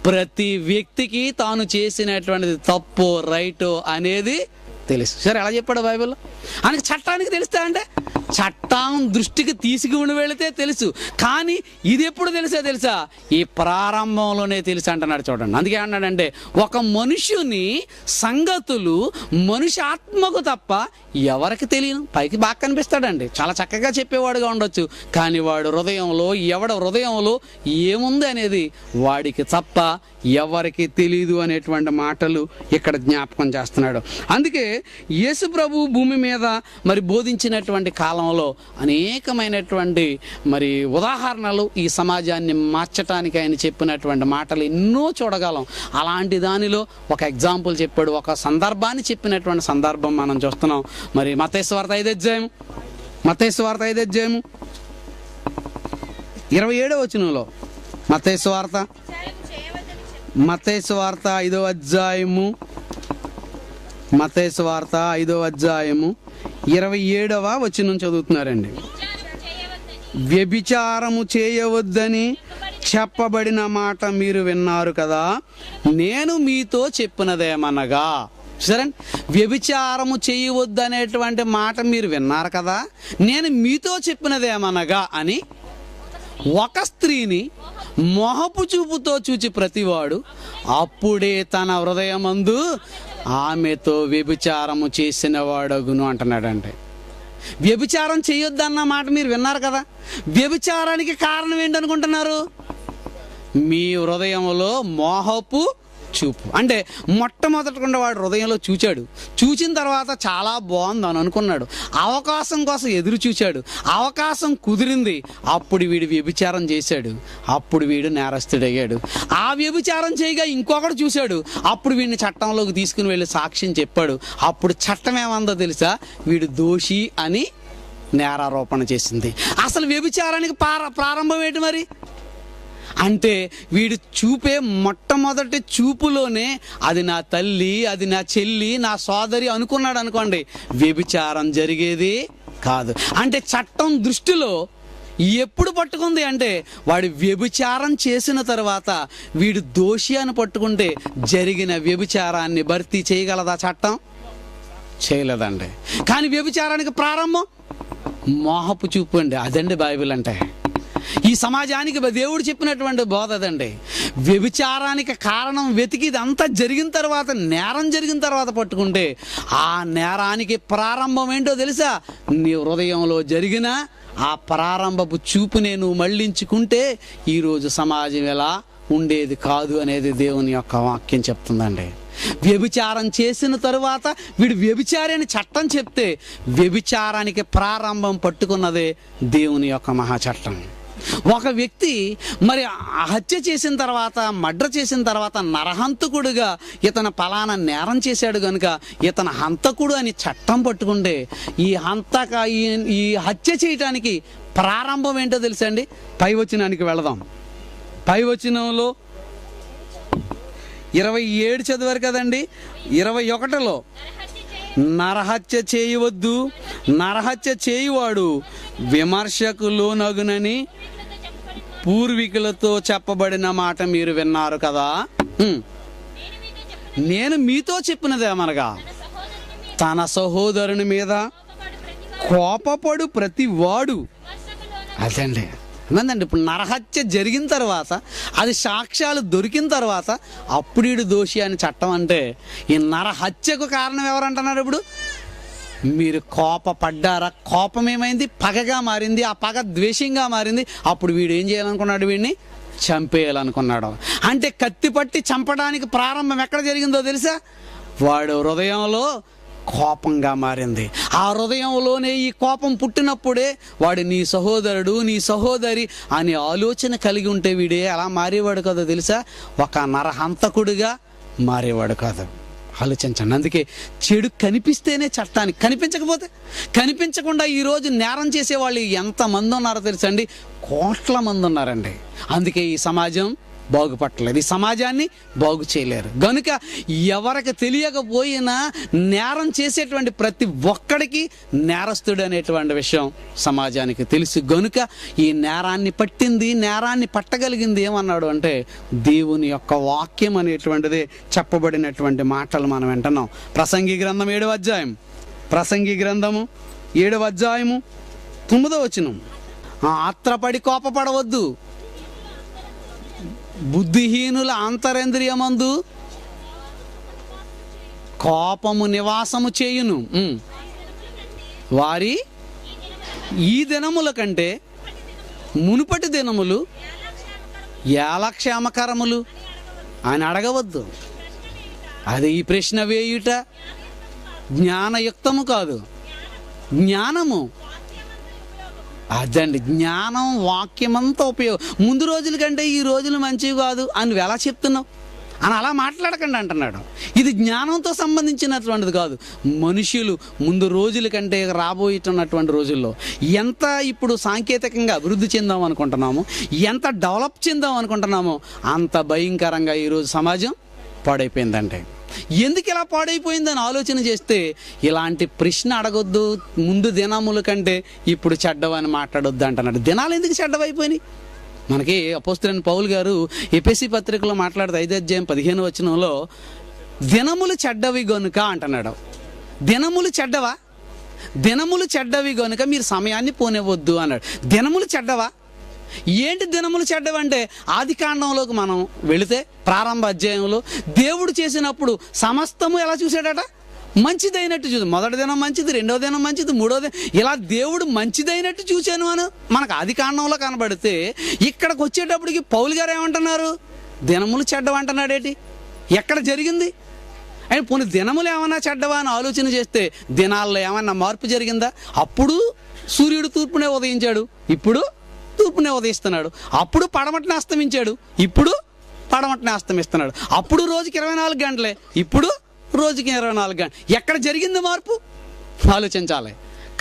ప్రతి వ్యక్తికి తాను చేసినటువంటిది తప్పు రైటు అనేది తెలుసు. సరే ఎలా చెప్పాడు బైబిల్లో? ఆయనకి చట్టానికి తెలుస్తా అంటే చట్టం దృష్టికి తీసుకుని వెళితే తెలుసు, కానీ ఇది ఎప్పుడు తెలుసా, ఈ ప్రారంభంలోనే తెలుసు అంటున్నాడు. చూడండి, అందుకే అన్నాడంటే ఒక మనుషుని సంగతులు మనిషి ఆత్మకు తప్ప ఎవరికి తెలియను. పైకి బాగా కనిపిస్తాడండి, చాలా చక్కగా చెప్పేవాడుగా ఉండొచ్చు, కానీ వాడు ఎవడ హృదయంలో ఏముంది అనేది వాడికి తప్ప ఎవరికి తెలీదు అనేటువంటి మాటలు ఇక్కడ జ్ఞాపకం చేస్తున్నాడు. అందుకే యేసు ప్రభు భూమి మీద మరి బోధించినటువంటి కాలంలో అనేకమైనటువంటి మరి ఉదాహరణలు ఈ సమాజాన్ని మార్చడానికి ఆయన చెప్పినటువంటి మాటలు ఎన్నో చూడగలం. అలాంటి దానిలో ఒక ఎగ్జాంపుల్ చెప్పాడు, ఒక సందర్భాన్ని చెప్పినటువంటి సందర్భం మనం చూస్తున్నాం. మరి మత్తయి సువార్త 5వ అధ్యాయం 27వ వచనంలో, మత్తయి సువార్త 5వ అధ్యాయము 27వ వచనం చదువుతున్నారండి. వ్యభిచారము చేయవద్దని చెప్పబడిన మాట మీరు విన్నారు కదా, నేను మీతో చెప్పినదేమనగా. సరే, వ్యభిచారము చేయవద్దు అనేటువంటి మాట మీరు విన్నారు కదా, నేను మీతో చెప్పినదేమనగా అని ఒక స్త్రీని మోహపు చూపుతో చూచి ప్రతివాడు అప్పుడే తన హృదయమందు ఆమెతో వ్యభిచారము చేసిన వాడగును అంటున్నాడంటే. వ్యభిచారం చేయొద్దన్న మాట మీరు విన్నారు కదా, వ్యభిచారానికి కారణం ఏంటనుకుంటున్నారు, మీ హృదయంలో మోహపు చూపు. అంటే మొట్టమొదటికుండా వాడు హృదయంలో చూచిన తర్వాత చాలా బాగుంది అని అనుకున్నాడు, అవకాశం కోసం ఎదురు చూశాడు, అవకాశం కుదిరింది, అప్పుడు వీడు వ్యభిచారం చేశాడు, అప్పుడు వీడు నేరస్తుడయ్యాడు. ఆ వ్యభిచారం చేయగా ఇంకొకడు చూశాడు, అప్పుడు వీడిని చట్టంలోకి తీసుకుని వెళ్ళి సాక్ష్యం చెప్పాడు, అప్పుడు చట్టం ఏమందో తెలుసా, వీడు దోషి అని నేరారోపణ చేసింది. అసలు వ్యభిచారానికి ప్రారంభం ఏంటి మరి అంటే, వీడు చూపే మొట్టమొదటి చూపులోనే అది నా తల్లి, అది నా చెల్లి, నా సోదరి అనుకున్నాడు అనుకోండి, వ్యభిచారం జరిగేది కాదు. అంటే చట్టం దృష్టిలో ఎప్పుడు పట్టుకుంది అంటే, వాడు వ్యభిచారం చేసిన తర్వాత వీడు దోషి అని పట్టుకుంటే జరిగిన వ్యభిచారాన్ని భర్తీ చేయగలదా చట్టం? చేయలేదండి. కానీ వ్యభిచారానికి ప్రారంభం మోహపు చూపు అండి. అదండి బైబిల్ అంటే. ఈ సమాజానికి దేవుడు చెప్పినటువంటి బోధ అదండి. వ్యభిచారానికి కారణం వెతికి ఇదంతా జరిగిన తర్వాత, నేరం జరిగిన తర్వాత పట్టుకుంటే ఆ నేరానికి ప్రారంభం ఏంటో తెలుసా, నీ హృదయంలో జరిగిన ఆ ప్రారంభపు చూపునే నువ్వు మళ్ళించుకుంటే ఈరోజు సమాజం ఎలా ఉండేది కాదు అనేది దేవుని యొక్క వాక్యం చెప్తుందండి. వ్యభిచారం చేసిన తరువాత వీడు వ్యభిచారి అని చట్టం చెప్తే, వ్యభిచారానికి ప్రారంభం పట్టుకున్నదే దేవుని యొక్క మహాచట్టం. ఒక వ్యక్తి మరి హత్య చేసిన తర్వాత, మర్డర్ చేసిన తర్వాత నరహంతకుడుగా ఇతను పలానా నేరం చేశాడు కనుక ఇతను హంతకుడు అని చట్టం పట్టుకుంటే, ఈ హత్య చేయటానికి ప్రారంభం ఏంటో తెలుసా అండి? పై వచనానికి వెళదాం. పై వచనంలో 27 చదివారు కదండి, 21లో నరహత్య చేయవద్దు, నరహత్య చేయువాడు విమర్శకు లోనగునని పూర్వీకులతో చెప్పబడిన మాట మీరు విన్నారు కదా. నేను మీతో చెప్పినదేమనగా, తన సహోదరుని మీద కోపపడు ప్రతి వాడు, అదండి ఏందండి, ఇప్పుడు నరహత్య జరిగిన తర్వాత, అది సాక్ష్యాలు దొరికిన తర్వాత అప్పుడు వీడు దోషి అని చట్టం. అంటే ఈ నరహత్యకు కారణం ఎవరంటున్నారు? ఇప్పుడు మీరు కోపపడ్డారా? కోపం ఏమైంది? పగగా మారింది. ఆ పగ ద్వేషంగా మారింది. అప్పుడు వీడు ఏం చేయాలనుకున్నాడు? వీడిని చంపేయాలనుకున్నాడు. అంటే కత్తి పట్టి చంపడానికి ప్రారంభం ఎక్కడ జరిగిందో తెలుసా? వాడు హృదయంలో కోపంగా మారింది. ఆ హృదయంలోనే ఈ కోపం పుట్టినప్పుడే వాడు నీ సహోదరుడు, నీ సహోదరి అనే ఆలోచన కలిగి ఉంటే వీడే అలా మారేవాడు కదా తెలుసా? ఒక నరహంతకుడిగా మారేవాడు కాదు. ఆలోచించండి. అందుకే చెడు కనిపిస్తేనే చట్టానికి, కనిపించకుండా ఈరోజు నేరం చేసే వాళ్ళు ఎంతమంది ఉన్నారో తెలుసండి? కోట్ల మంది ఉన్నారండి. అందుకే ఈ సమాజం బాగుపట్టలేదు, ఈ సమాజాన్ని బాగు చేయలేరు. గనుక ఎవరికి తెలియకపోయినా నేరం చేసేటువంటి ప్రతి ఒక్కడికి నేరస్తుడు అనేటువంటి విషయం సమాజానికి తెలుసు. గనుక ఈ నేరాన్ని పట్టింది, నేరాన్ని పట్టగలిగింది ఏమన్నాడు అంటే దేవుని యొక్క వాక్యం అనేటువంటిది చెప్పబడినటువంటి మాటలు మనం వింటున్నాం. ప్రసంగి గ్రంథం 7వ అధ్యాయం, ప్రసంగి గ్రంథము 7వ అధ్యాయము 9వ వచనం, ఆత్రపడి కోపపడవద్దు, బుద్ధిహీనుల అంతరేంద్రియమందు కోపము నివాసము చేయును, వారి ఈ దినముల కంటే మునుపటి దినములు ఏలక్షేమకరములు అని అడగవద్దు. అది ఈ ప్రశ్న వేయుట జ్ఞానయుక్తము కాదు, జ్ఞానము. అదండి జ్ఞానం. వాక్యమంతా ఉపయోగం. ముందు రోజుల కంటే ఈ రోజులు మంచివి కాదు అని నువ్వు ఎలా చెప్తున్నావు అని అలా మాట్లాడకండి అంటున్నాడు. ఇది జ్ఞానంతో సంబంధించినటువంటిది కాదు. మనుషులు ముందు రోజుల కంటే రాబోయేటటువంటి రోజుల్లో ఎంత ఇప్పుడు సాంకేతికంగా అభివృద్ధి చెందాం అనుకుంటున్నామో, ఎంత డెవలప్ చెందాం అనుకుంటున్నామో అంత భయంకరంగా ఈరోజు సమాజం పాడైపోయిందంటే. ఎందుకు ఇలా పాడైపోయిందని ఆలోచన చేస్తే ఇలాంటి ప్రశ్న అడగొద్దు. ముందు దినముల కంటే ఇప్పుడు చెడ్డవని మాట్లాడొద్దు అంటున్నాడు. దినాలు ఎందుకు చెడ్డవైపోయినాయి? మనకి అపోస్తలుడైన పౌలు గారు ఎఫెసీ పత్రికలో మాట్లాడితే 5వ అధ్యాయం 15వ వచనంలో దినములు చెడ్డవి గనుక అంటున్నాడు. దినములు చెడ్డవా? దినములు చెడ్డవి గనుక మీరు సమయాన్ని పోనివ్వద్దు అన్నాడు. దినములు చెడ్డవా? ఏంటి దినములు చెడ్డవంటే, ఆది కాండంలోకి మనం వెళితే ప్రారంభ అధ్యాయంలో దేవుడు చేసినప్పుడు సమస్తము ఎలా చూశాడట? మంచిదైనట్టు చూసి, మొదటి దినం మంచిది, రెండవ దినం మంచిది, మూడవ దినం, ఇలా దేవుడు మంచిదైనట్టు చూశాను అని మనకు ఆది కాండంలో కనబడితే, ఇక్కడికి వచ్చేటప్పటికి పౌలు గారు ఏమంటున్నారు? దినములు చెడ్డవంటున్నాడేటి? ఎక్కడ జరిగింది? అని పోనీ దినములు ఏమన్నా చెడ్డవా అని ఆలోచన చేస్తే దినాల్లో ఏమన్నా మార్పు జరిగిందా? అప్పుడు సూర్యుడు తూర్పునే ఉదయించాడు, ఇప్పుడు తూర్పునే ఉదయిస్తున్నాడు. అప్పుడు పడమటిని అస్తమించాడు, ఇప్పుడు పడమటిని అస్తమిస్తున్నాడు. అప్పుడు రోజుకి 24 గంటలే, ఇప్పుడు రోజుకి 24 గంటలు. ఎక్కడ జరిగింది మార్పు? ఆలోచించాలి.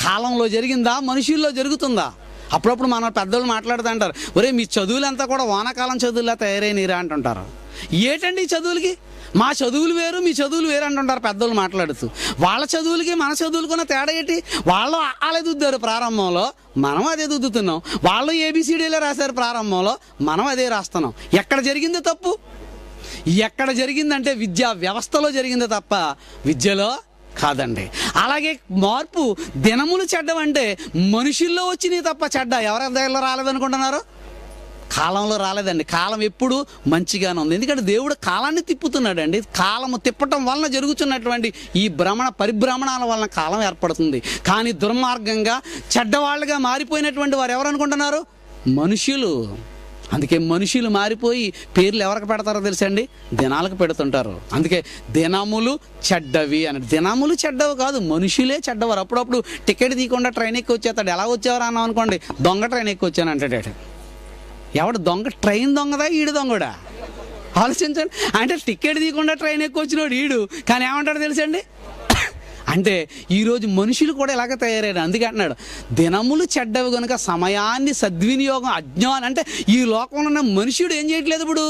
కాలంలో జరిగిందా? మనుషుల్లో జరుగుతుందా? అప్పుడప్పుడు మన పెద్దోళ్ళు మాట్లాడుతూ అంటారు, ఒరే మీ చదువులంతా కూడా వానాకాలం చదువులా తయారైనరా అంటుంటారు. ఏటండి ఈ చదువులకి? మా చదువులు వేరు, మీ చదువులు వేరు అంటుంటారు పెద్దోళ్ళు మాట్లాడుతూ. వాళ్ళ చదువులకి మన చదువులకున్న తేడా ఏంటి? వాళ్ళు అలా దుద్దారు ప్రారంభంలో, మనం అదే దుద్దుతున్నాం. వాళ్ళు ABCDలే రాశారు ప్రారంభంలో, మనం అదే రాస్తున్నాం. ఎక్కడ జరిగింది తప్పు? ఎక్కడ జరిగిందంటే విద్యా వ్యవస్థలో జరిగింది తప్ప విద్యలో కాదండి. అలాగే మార్పు దినములు చెడ్డవంటే మనుషుల్లో వచ్చినాయి తప్ప చెడ్డ ఎవరి దగ్గరలో రాలేదనుకుంటున్నారు? కాలంలో రాలేదండి. కాలం ఎప్పుడు మంచిగానే ఉంది. ఎందుకంటే దేవుడు కాలాన్ని తిప్పుతున్నాడండి. కాలము తిప్పటం వలన జరుగుతున్నటువంటి ఈ పరిభ్రమణాల వలన కాలం ఏర్పడుతుంది. కానీ దుర్మార్గంగా చెడ్డవాళ్ళుగా మారిపోయినటువంటి వారు ఎవరు అనుకుంటున్నారు? మనుషులు. అందుకే మనుషులు మారిపోయి పేర్లు ఎవరికి పెడతారో తెలుసండి? దినాలకు పెడుతుంటారు. అందుకే దినములు చెడ్డవి అని. దినములు చెడ్డవి కాదు, మనుషులే చెడ్డవారు. అప్పుడప్పుడు టికెట్ తీయకుండా ట్రైన్ ఎక్కి వచ్చేస్తాడు. ఎలా వచ్చేవారు అన్నాం అనుకోండి, దొంగ ట్రైన్ ఎక్కి వచ్చాను అంటాడు. ఎవడు దొంగ? ట్రైన్ దొంగదా ఈడు దొంగడా? ఆలోచించండి. అంటే టికెట్ తీయకుండా ట్రైన్ ఎక్కువ వచ్చినోడు ఈడు, కానీ ఏమంటాడు తెలుసండి? అంటే ఈరోజు మనుషులు కూడా ఇలాగ తయారయ్యారు. అందుకే అంటున్నాడు దినములు చెడ్డవి కనుక సమయాన్ని సద్వినియోగం అజ్ఞానం. అంటే ఈ లోకంలో ఉన్న మనుషుడు ఏం చేయట్లేదు? ఇప్పుడు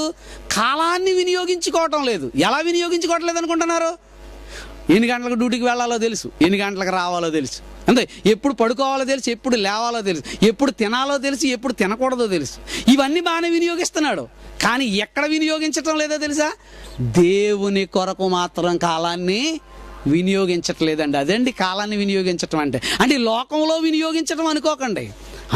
కాలాన్ని వినియోగించుకోవటం లేదు. ఎలా వినియోగించుకోవట్లేదు అనుకుంటున్నారు? ఎన్ని గంటలకు డ్యూటీకి వెళ్ళాలో తెలుసు, ఎన్ని గంటలకు రావాలో తెలుసు, అంతే. ఎప్పుడు పడుకోవాలో తెలుసు, ఎప్పుడు లేవాలో తెలుసు, ఎప్పుడు తినాలో తెలుసు, ఎప్పుడు తినకూడదో తెలుసు. ఇవన్నీ బాగానే వినియోగిస్తున్నాడు. కానీ ఎక్కడ వినియోగించటం లేదో తెలుసా? దేవుని కొరకు మాత్రం కాలాన్ని వినియోగించట్లేదండి. అదండి కాలాన్ని వినియోగించటం అంటే. అంటే ఈ లోకంలో వినియోగించటం అనుకోకండి.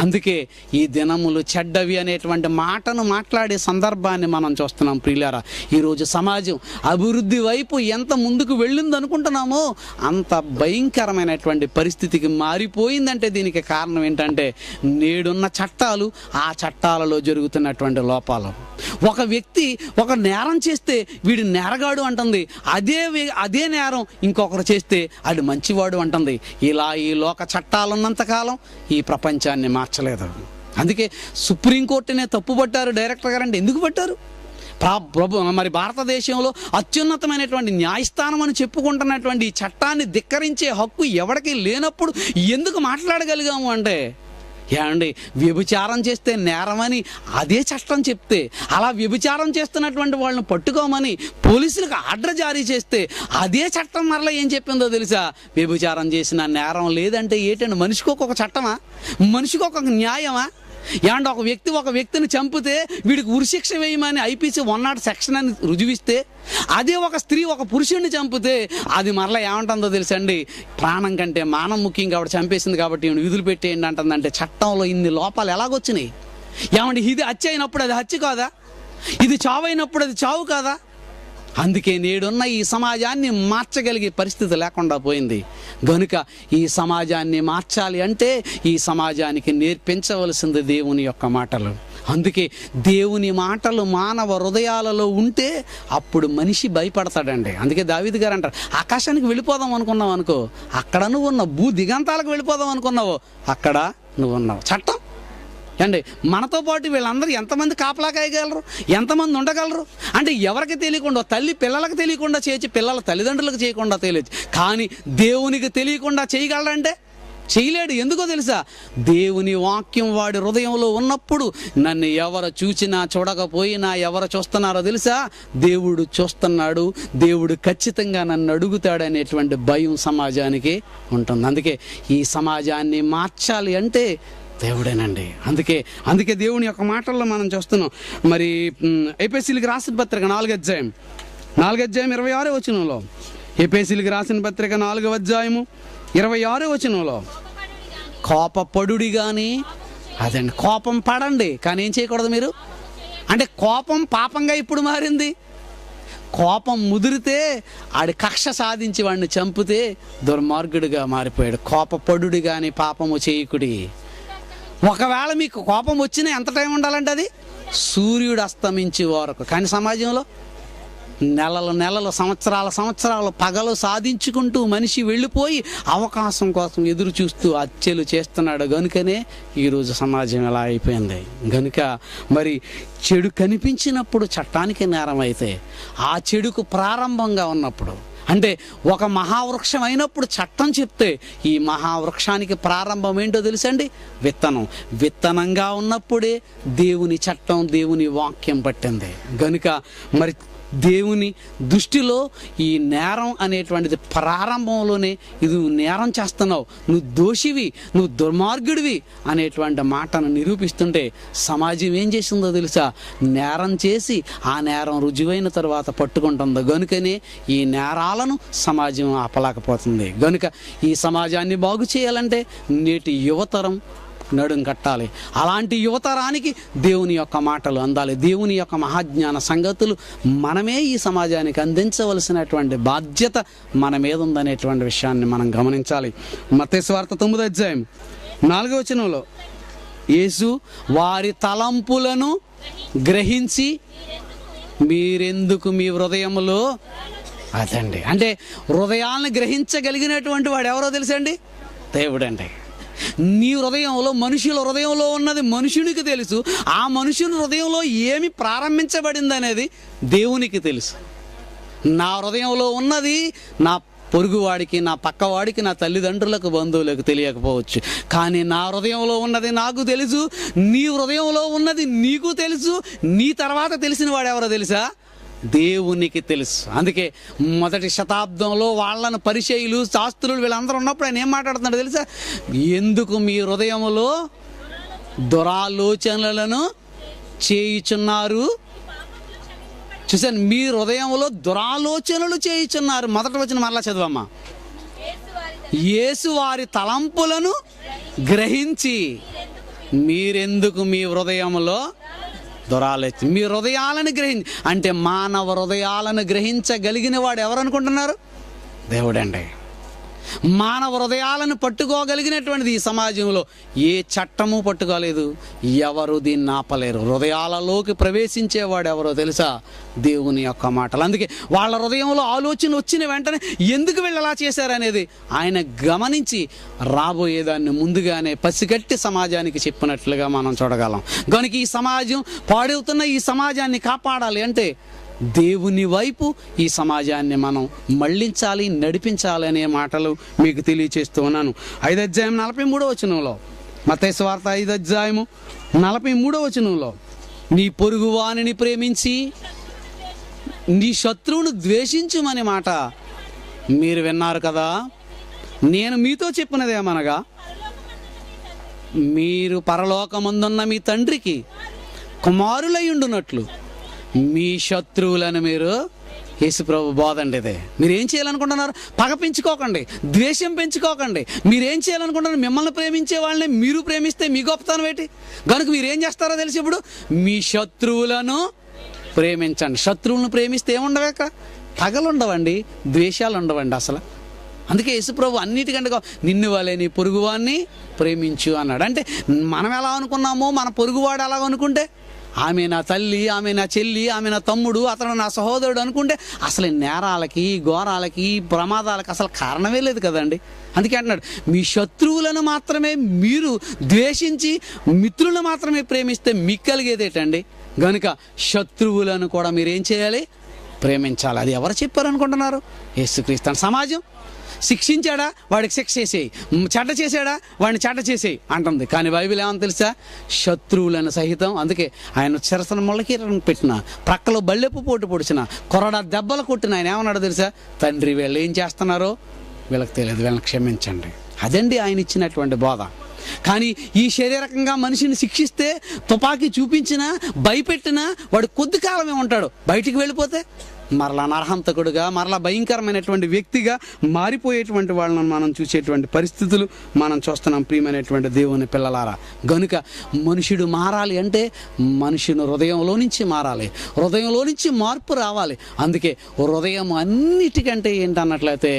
అందుకే ఈ దినములు చెడ్డవి అనేటువంటి మాటను మాట్లాడే సందర్భాన్ని మనం చూస్తున్నాం ప్రియులారా. ఈరోజు సమాజం అభివృద్ధి వైపు ఎంత ముందుకు వెళ్ళింది అనుకుంటున్నామో అంత భయంకరమైనటువంటి పరిస్థితికి మారిపోయిందంటే దీనికి కారణం ఏంటంటే నేడున్న చట్టాలు, ఆ చట్టాలలో జరుగుతున్నటువంటి లోపాలు. ఒక వ్యక్తి ఒక నేరం చేస్తే వీడు నేరగాడు అంటుంది, అదే నేరం ఇంకొకరు చేస్తే అది మంచివాడు అంటుంది. ఇలా ఈ లోక చట్టాలున్నంతకాలం ఈ ప్రపంచాన్ని మార్చలేదు. అందుకే సుప్రీంకోర్టునే తప్పు పట్టారు డైరెక్టర్ గారు. అంటే ఎందుకు పట్టారు? మరి భారతదేశంలో అత్యున్నతమైనటువంటి న్యాయస్థానం అని చెప్పుకుంటున్నటువంటి ఈ చట్టాన్ని ధిక్కరించే హక్కు ఎవరికి లేనప్పుడు ఎందుకు మాట్లాడగలిగాము అంటే, ఏమండి వ్యభిచారం చేస్తే నేరమని అదే చట్టం చెప్తే, అలా వ్యభిచారం చేస్తున్నటువంటి వాళ్ళని పట్టుకోమని పోలీసులకు ఆర్డర్ జారీ చేస్తే అదే చట్టం మరలా ఏం చెప్పిందో తెలుసా? వ్యభిచారం చేసిన నేరం లేదంటే ఏంటండి? మనిషికి ఒక్కొక్క చట్టమా? మనిషికి ఒక్కొక్క న్యాయమా? ఏమంటే ఒక వ్యక్తిని చంపితే వీడికి ఉరిశిక్ష వేయమని ఐపీసీ 100 సెక్షన్ అని రుజువిస్తే, అదే ఒక స్త్రీ ఒక పురుషుడిని చంపితే అది మరలా ఏమంటుందో తెలుసండి? ప్రాణం కంటే మానం ముఖ్యం కాబట్టి చంపేసింది కాబట్టి ఈయన విధులు పెట్టేయండి అంటుందంటే చట్టంలో ఇన్ని లోపాలు ఎలాగొచ్చినాయి? ఏమంటే ఇది హత్య అయినప్పుడు అది హత్య కాదా? ఇది చావు అయినప్పుడు అది చావు కాదా? అందుకే నేడున్న ఈ సమాజాన్ని మార్చగలిగే పరిస్థితి లేకుండా పోయింది. గనుక ఈ సమాజాన్ని మార్చాలి అంటే ఈ సమాజానికి నేర్పించవలసింది దేవుని యొక్క మాటలు. అందుకే దేవుని మాటలు మానవ హృదయాలలో ఉంటే అప్పుడు మనిషి భయపడతాడండి. అందుకే దావీదు గారు అంటారు, ఆకాశానికి వెళ్ళిపోదాం అనుకున్నావు అనుకో, అక్కడ నువ్వు ఉన్నావు. భూ దిగంతాలకు వెళ్ళిపోదాం అనుకున్నావు, అక్కడ నువ్వు ఉన్నావు. చట్టం అండి. మనతో పాటు వీళ్ళందరూ ఎంతమంది కాపలా కాయగలరు? ఎంతమంది ఉండగలరు? అంటే ఎవరికి తెలియకుండా, తల్లి పిల్లలకు తెలియకుండా చేయొచ్చు, పిల్లల తల్లిదండ్రులకు చేయకుండా తెలియచ్చు. కానీ దేవునికి తెలియకుండా చేయగలరంటే చేయలేడు. ఎందుకో తెలుసా? దేవుని వాక్యం వాడి హృదయంలో ఉన్నప్పుడు నన్ను ఎవరు చూచినా చూడకపోయినా ఎవరు చూస్తున్నారో తెలుసా? దేవుడు చూస్తున్నాడు, దేవుడు ఖచ్చితంగా నన్ను అడుగుతాడు అనేటువంటి భయం సమాజానికి ఉంటుంది. అందుకే ఈ సమాజాన్ని మార్చాలి అంటే దేవుడేనండి. అందుకే దేవుని యొక్క మాటల్లో మనం చూస్తున్నాం. మరి ఎఫెసీయులకు రాసిన పత్రిక 4వ అధ్యాయం 26వ వచనంలో, ఎఫెసీయులకు రాసిన పత్రిక 4వ అధ్యాయము 26వ వచనంలో, కోపపడుడి కానీ, అదండి కోపం పడండి కానీ ఏం చేయకూడదు మీరు అంటే, కోపం పాపంగా ఇప్పుడు మారింది. కోపం ముదిరితే ఆడి కక్ష సాధించి వాడిని చంపితే దుర్మార్గుడిగా మారిపోయాడు. కోపపడుడి కానీ పాపము చేయకుడి. ఒకవేళ మీకు కోపం వచ్చినా ఎంత టైం ఉండాలంటే అది సూర్యుడు అస్తమించే వరకు. కానీ సమాజంలో నెలలు సంవత్సరాలు పగలు సాధించుకుంటూ మనిషి వెళ్ళిపోయి అవకాశం కోసం ఎదురు చూస్తూ హత్యలు చేస్తున్నాడు. గనుకనే ఈరోజు సమాజం ఎలా అయిపోయింది. గనుక మరి చెడు కనిపించినప్పుడు చట్టానికి నేరం అయితే, ఆ చెడుకు ప్రారంభంగా ఉన్నప్పుడు అంటే ఒక మహావృక్షం అయినప్పుడు చట్టం చెప్తే, ఈ మహావృక్షానికి ప్రారంభం ఏంటో తెలుసండి? విత్తనంగా ఉన్నప్పుడే దేవుని చట్టం, దేవుని వాక్యం పట్టింది. గనుక మరి దేవుని దృష్టిలో ఈ నేరం అనేటువంటిది ప్రారంభంలోనే, ఇది నువ్వు నేరం చేస్తున్నావు, నువ్వు దోషివి, నువ్వు దుర్మార్గుడివి అనేటువంటి మాటను నిరూపిస్తుంటే సమాజం ఏం చేసిందో తెలుసా? నేరం చేసి ఆ నేరం రుజువైన తర్వాత పట్టుకుంటుంది. గనుకనే ఈ నేరాలను సమాజం ఆపలేకపోతుంది. గనుక ఈ సమాజాన్ని బాగు చేయాలంటే నేటి యువతరం నడుం కట్టాలి. అలాంటి యువతరానికి దేవుని యొక్క మాటలు అందాలి. దేవుని యొక్క మహాజ్ఞాన సంగతులు మనమే ఈ సమాజానికి అందించవలసినటువంటి బాధ్యత మన మీద ఉందనేటువంటి విషయాన్ని మనం గమనించాలి. మత్తయి సువార్త 9వ అధ్యాయం 4వ వచనంలో, యేసు వారి తలంపులను గ్రహించి మీరెందుకు మీ హృదయములో, అదండి అంటే హృదయాలను గ్రహించగలిగినటువంటి వాడు ఎవరో తెలుసండి? దేవుడండి. నీ హృదయంలో, మనుషుల హృదయంలో ఉన్నది మనుషునికి తెలుసు. ఆ మనుషుని హృదయంలో ఏమి ప్రారంభించబడింది అనేది దేవునికి తెలుసు. నా హృదయంలో ఉన్నది నా పొరుగువాడికి, నా పక్కవాడికి, నా తల్లిదండ్రులకు, బంధువులకు తెలియకపోవచ్చు. కానీ నా హృదయంలో ఉన్నది నాకు తెలుసు. నీ హృదయంలో ఉన్నది నీకు తెలుసు. నీ తర్వాత తెలిసిన వాడు ఎవరో తెలుసా? దేవునికి తెలుసు. అందుకే మొదటి శతాబ్దంలో వాళ్ళను పరిచయులు, శాస్త్రులు వీళ్ళందరూ ఉన్నప్పుడు ఆయన ఏం మాట్లాడుతున్నాడు తెలుసా? ఎందుకు మీ హృదయములో దురాలోచనలను చేయుచున్నారు. చూసాను, మీ హృదయంలో దురాలోచనలు చేయుచున్నారు. మొదటి వచనం మరలా చదవమ్మా. యేసు వారి తలంపులను గ్రహించి మీరెందుకు మీ హృదయంలో దురాలోచన, మీ హృదయాలను అంటే మానవ హృదయాలను గ్రహించగలిగిన వాడు ఎవరు అనుకుంటున్నారు? దేవుడండి. మానవ హృదయాలను పట్టుకోగలిగినటువంటిది ఈ సమాజంలో ఏ చట్టము పట్టుకోలేదు, ఎవరు దీన్ని ఆపలేరు. హృదయాలలోకి ప్రవేశించేవాడు ఎవరో తెలుసా? దేవుని యొక్క మాటలు. అందుకే వాళ్ళ హృదయంలో ఆలోచన వచ్చిన వెంటనే ఎందుకు వీళ్ళు అలా చేశారనేది ఆయన గమనించి రాబోయేదాన్ని ముందుగానే పసిగట్టి సమాజానికి చెప్పినట్లుగా మనం చూడగలం. కనుక ఈ సమాజం పాడవుతున్న ఈ సమాజాన్ని కాపాడాలి అంటే దేవుని వైపు ఈ సమాజాన్ని మనం మళ్ళించాలి, నడిపించాలి అనే మాటలు మీకు తెలియచేస్తూ ఉన్నాను. 5వ అధ్యాయం 43వ వచనంలో, మత్తయి సువార్త 5వ అధ్యాయము 43వ వచనంలో, నీ పొరుగువానిని ప్రేమించి నీ శత్రువును ద్వేషించుమనే మాట మీరు విన్నారు కదా. నేను మీతో చెప్పినదేమనగా, మీరు పరలోకమందున్న మీ తండ్రికి కుమారులయ్యుండునట్లు మీ శత్రువులను మీరు, యేసుప్రభు బోధ అండి ఇదే. మీరు ఏం చేయాలనుకుంటున్నారు? పగ పెంచుకోకండి, ద్వేషం పెంచుకోకండి. మీరేం చేయాలనుకుంటున్నారు? మిమ్మల్ని ప్రేమించే వాళ్ళని మీరు ప్రేమిస్తే మీ గొప్పతనం ఏంటి? కనుక మీరు ఏం చేస్తారో తెలిసి ఇప్పుడు మీ శత్రువులను ప్రేమించండి. శత్రువులను ప్రేమిస్తే ఏముండవు, ఇక్కడ పగలు ఉండవండి, ద్వేషాలు ఉండవండి అసలు. అందుకే యేసుప్రభు అన్నిటికంటే నిన్ను వలె నీ పొరుగువాన్ని ప్రేమించు అన్నాడు. అంటే మనం ఎలా అనుకున్నామో మన పొరుగువాడు అలాగ అనుకుంటే, ఆమె నా తల్లి, ఆమె నా చెల్లి, ఆమె నా తమ్ముడు, అతను నా సహోదరుడు అనుకుంటే అసలు నేరాలకి, ఘోరాలకి, ప్రమాదాలకి అసలు కారణమే లేదు కదండి. అందుకే అంటున్నాడు, మీ శత్రువులను మాత్రమే మీరు ద్వేషించి మిత్రులను మాత్రమే ప్రేమిస్తే మీకు కలిగేదేటండి. కనుక శత్రువులను కూడా మీరేం చేయాలి? ప్రేమించాలి. అది ఎవరు చెప్పారనుకుంటున్నారు? యేసుక్రీస్తు. సమాజం శిక్షించాడా, వాడికి శిక్ష చేసేయి, చెడ్డ చేసాడా, వాడిని చెడ్డ చేసేయి అంటుంది. కానీ బైబిల్ ఏమని తెలుసా? శత్రువులను సహితం. అందుకే ఆయన చిరసన ముళ్ళకి పెట్టిన, ప్రక్కలో బల్లెప్పు పోటు పొడిచిన, కొరడా దెబ్బలు కొట్టిన ఆయన ఏమన్నాడు తెలుసా? తండ్రి వీళ్ళు ఏం చేస్తున్నారో వీళ్ళకి తెలియదు, వీళ్ళని క్షమించండి. అదండి ఆయన ఇచ్చినటువంటి బోధ. కానీ ఈ శారీరకంగా మనిషిని శిక్షిస్తే, తుపాకీ చూపించినా, భయపెట్టినా వాడు కొద్ది కాలమే ఉంటాడు. బయటికి వెళ్ళిపోతే మరలా నరహంతకుడుగా, మరలా భయంకరమైనటువంటి వ్యక్తిగా మారిపోయేటువంటి వాళ్ళని మనం చూసేటువంటి పరిస్థితులు మనం చూస్తున్నాం. ప్రియమైనటువంటి దేవుని పిల్లలారా, గనుక మనుషుడు మారాలి అంటే మనుషుని హృదయంలో నుంచి మారాలి, హృదయంలో నుంచి మార్పు రావాలి. అందుకే హృదయం అన్నిటికంటే ఏంటన్నట్లయితే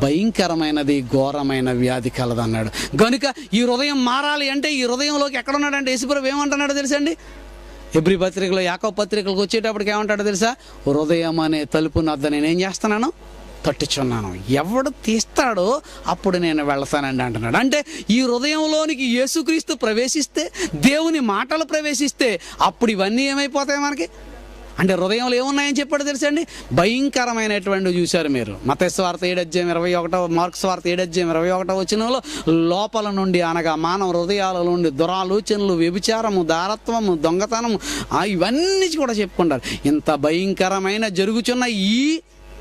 భయంకరమైనది, ఘోరమైన వ్యాధి కలదన్నాడు. గనుక ఈ హృదయం మారాలి అంటే ఈ హృదయంలోకి ఎక్కడున్నాడంటే యేసుప్రభు ఏమంటున్నాడో తెలుసండి? హెబ్రీ పత్రికలో, యాకోబు పత్రికలకు వచ్చేటప్పటికి ఏమంటాడో తెలుసా? హృదయం అనే తలుపు నద్ద నేనేం చేస్తున్నాను? తట్టుచున్నాను. ఎవడు తీస్తాడో అప్పుడు నేను వెళ్తానండి అంటున్నాడు. అంటే ఈ హృదయంలోనికి యేసుక్రీస్తు ప్రవేశిస్తే, దేవుని మాటలు ప్రవేశిస్తే అప్పుడు ఇవన్నీ ఏమైపోతాయి మనకి? అంటే హృదయంలో ఏమున్నాయని చెప్పాడు తెలుసండి? భయంకరమైనటువంటి చూశారు మీరు. మత్తయి సువార్త 7:21, మార్కు సువార్త 7:21 వచనంలో, లోపల నుండి అనగా మానవ హృదయాల నుండి దురాలోచనలు, వ్యభిచారము, దారత్వము, దొంగతనము, ఇవన్నీ కూడా చెప్పుకుంటారు. ఇంత భయంకరమైన జరుగుతున్న ఈ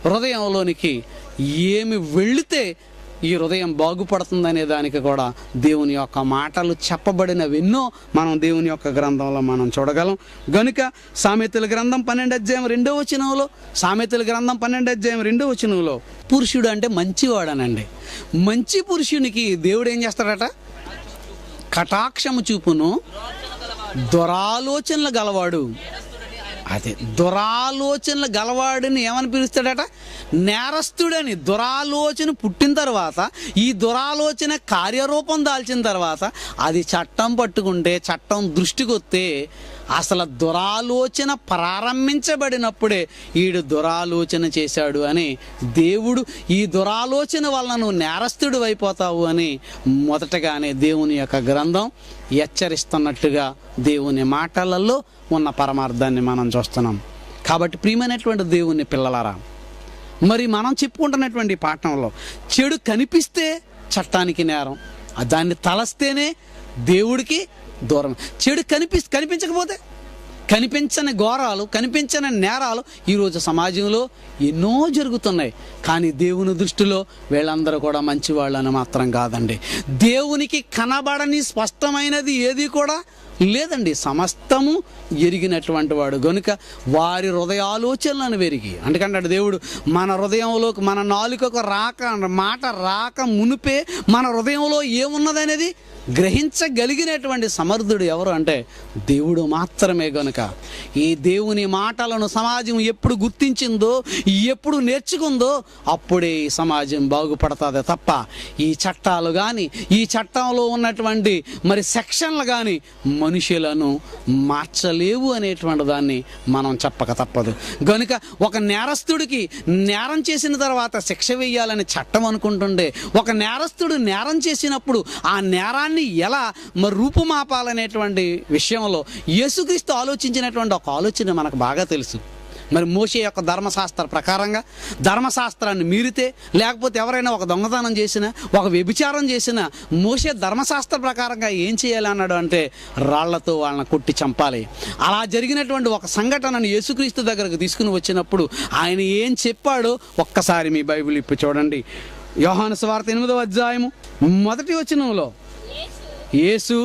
హృదయంలోనికి ఏమి వెళితే ఈ హృదయం బాగుపడుతుందనే దానికి కూడా దేవుని యొక్క మాటలు చెప్పబడినవెన్నో మనం దేవుని యొక్క గ్రంథంలో మనం చూడగలం. గనుక సామెతల గ్రంథం 12:2 సామెతల గ్రంథం 12:2 పురుషుడు అంటే మంచివాడనండి. మంచి పురుషునికి దేవుడు ఏం చేస్తాడట? కటాక్షము చూపును, దురాలోచనలు గలవాడు. అదే దురాలోచనలు గలవాడిని ఏమని పిలుస్తాడట? నేరస్తుడని. దురాలోచన పుట్టిన తర్వాత, ఈ దురాలోచన కార్యరూపం దాల్చిన తర్వాత, అది చట్టం పట్టుకుంటే, చట్టం దృష్టికి వస్తే, అసలు దురాలోచన ప్రారంభించబడినప్పుడే ఈడు దురాలోచన చేశాడు అని దేవుడు, ఈ దురాలోచన వలన నువ్వు నేరస్తుడు అయిపోతావు అని మొదటగానే దేవుని యొక్క గ్రంథం హెచ్చరిస్తున్నట్టుగా దేవుని మాటలలో ఉన్న పరమార్థాన్ని మనం చూస్తున్నాం. కాబట్టి ప్రియమైనటువంటి దేవుని పిల్లలారా, మరి మనం చెప్పుకుంటున్నటువంటి పాఠంలో చెడు కనిపిస్తే చట్టానికి నేరం, దాన్ని తలస్తేనే దేవుడికి దూరం. చెడు కనిపించకపోతే, కనిపించని ఘోరాలు, కనిపించని నేరాలు ఈరోజు సమాజంలో ఎన్నో జరుగుతున్నాయి. కానీ దేవుని దృష్టిలో వీళ్ళందరూ కూడా మంచివాళ్ళని మాత్రం కాదండి. దేవునికి కనబడని స్పష్టమైనది ఏది కూడా లేదండి. సమస్తము ఎరిగినటువంటి వాడు గనుక వారి హృదయ ఆలోచనలను వెరిగి, అందుకంటే దేవుడు మన హృదయంలోకి, మన నాలుకకు మాట రాక మునిపే మన హృదయంలో ఏమున్నదనేది గ్రహించగలిగినటువంటి సమర్థుడు ఎవరు అంటే దేవుడు మాత్రమే. గనుక ఈ దేవుని మాటలను సమాజం ఎప్పుడు గుర్తించిందో, ఎప్పుడు నేర్చుకుందో అప్పుడే ఈ సమాజం బాగుపడుతుంది తప్ప ఈ చట్టాలు కానీ, ఈ చట్టంలో ఉన్నటువంటి మరి సెక్షన్లు కానీ మనుషులను మార్చలేవు అనేటువంటి దాన్ని మనం చెప్పక తప్పదు. గనుక ఒక నేరస్తుడికి నేరం చేసిన తర్వాత శిక్ష వేయాలని చట్టం అనుకుంటుండే, ఒక నేరస్తుడు నేరం చేసినప్పుడు ఆ నేరాన్ని ఎలా మరి రూపుమాపాలనేటువంటి విషయంలో యేసుక్రీస్తు ఆలోచించినటువంటి ఒక ఆలోచన మనకు బాగా తెలుసు. మరి మోషే యొక్క ధర్మశాస్త్ర ప్రకారంగా, ధర్మశాస్త్రాన్ని మీరితే, లేకపోతే ఎవరైనా ఒక దొంగతనం చేసినా, ఒక వ్యభిచారం చేసినా మోషే ధర్మశాస్త్ర ప్రకారంగా ఏం చేయాలి అన్నాడు అంటే రాళ్లతో వాళ్ళని కొట్టి చంపాలి. అలా జరిగినటువంటి ఒక సంఘటనను యేసుక్రీస్తు దగ్గరకు తీసుకుని వచ్చినప్పుడు ఆయన ఏం చెప్పాడో ఒక్కసారి మీ బైబిల్ ఇప్పి చూడండి. యోహాను సువార్త 8వ అధ్యాయము 1వ వచనంలో యేసు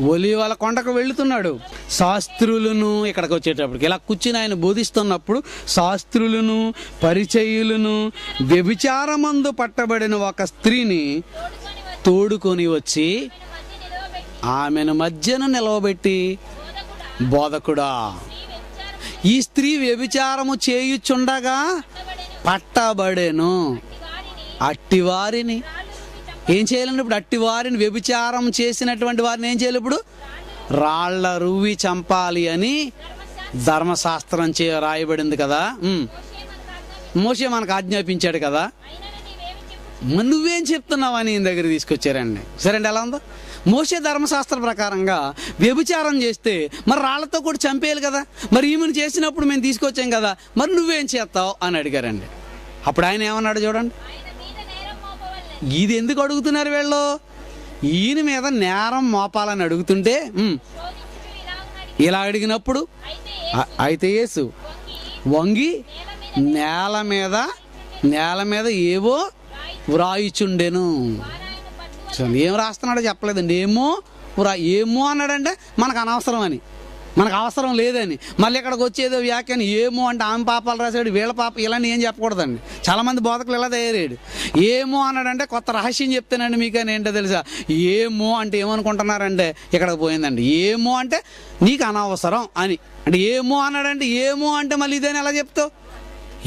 ఒలీవల కొండకు వెళుతున్నాడు. శాస్త్రులను ఇక్కడికి వచ్చేటప్పటికి ఇలా కూర్చుని ఆయన బోధిస్తున్నప్పుడు శాస్త్రులను, పరిచయులను, వ్యభిచారమందు పట్టబడిన ఒక స్త్రీని తోడుకొని వచ్చి ఆమెను మధ్యన నిలవబెట్టి, బోధకుడా, ఈ స్త్రీ వ్యభిచారము చేయుచుండగా పట్టబడెను. అట్టివారిని ఏం చేయాలండి? ఇప్పుడు అట్టి వారిని, వ్యభిచారం చేసినటువంటి వారిని ఏం చేయాలి? ఇప్పుడు రాళ్ల రువ్వి చంపాలి అని ధర్మశాస్త్రం రాయబడింది కదా. మోషే మనకు ఆజ్ఞాపించాడు కదా. నువ్వేం చెప్తున్నావు అని ఈయన దగ్గర తీసుకొచ్చారండి. సరే అండి, ఎలా ఉందో? మోషే ధర్మశాస్త్ర ప్రకారంగా వ్యభిచారం చేస్తే మరి రాళ్లతో కూడా చంపేయాలి కదా. మరి ఈమెను చేసినప్పుడు మేము తీసుకొచ్చాం కదా, మరి నువ్వేం చేస్తావు అని అడిగారండి. అప్పుడు ఆయన ఏమన్నాడు చూడండి. ఇది ఎందుకు అడుగుతున్నారు వీళ్ళు? ఈయన మీద నేరం మోపాలని అడుగుతుంటే ఇలా అడిగినప్పుడు అయితే యేసు వంగి నేల మీద ఏవో వ్రాయిచుండెను. ఏం రాస్తున్నాడో చెప్పలేదండి. ఏమో అన్నాడంటే మనకు అనవసరం అని, మనకు అవసరం లేదని. మళ్ళీ ఇక్కడికి వచ్చేదో వ్యాఖ్యానం ఏమో అంటే ఆమె పాపాలు రాశాడు, వీళ్ళ పాప, ఇలాంటి ఏం చెప్పకూడదండి. చాలామంది బోధకులు ఇలా తయారయ్యాడు. ఏమో అన్నాడంటే కొత్త రహస్యం చెప్తానండి మీకు అని. ఏంటో తెలుసా? ఏమో అంటే ఏమనుకుంటున్నారంటే ఇక్కడికి పోయిందండి. ఏమో అంటే నీకు అనవసరం అని. అంటే ఏమో అన్నాడంటే ఏమో అంటే మళ్ళీ ఇదేని ఎలా చెప్తావు?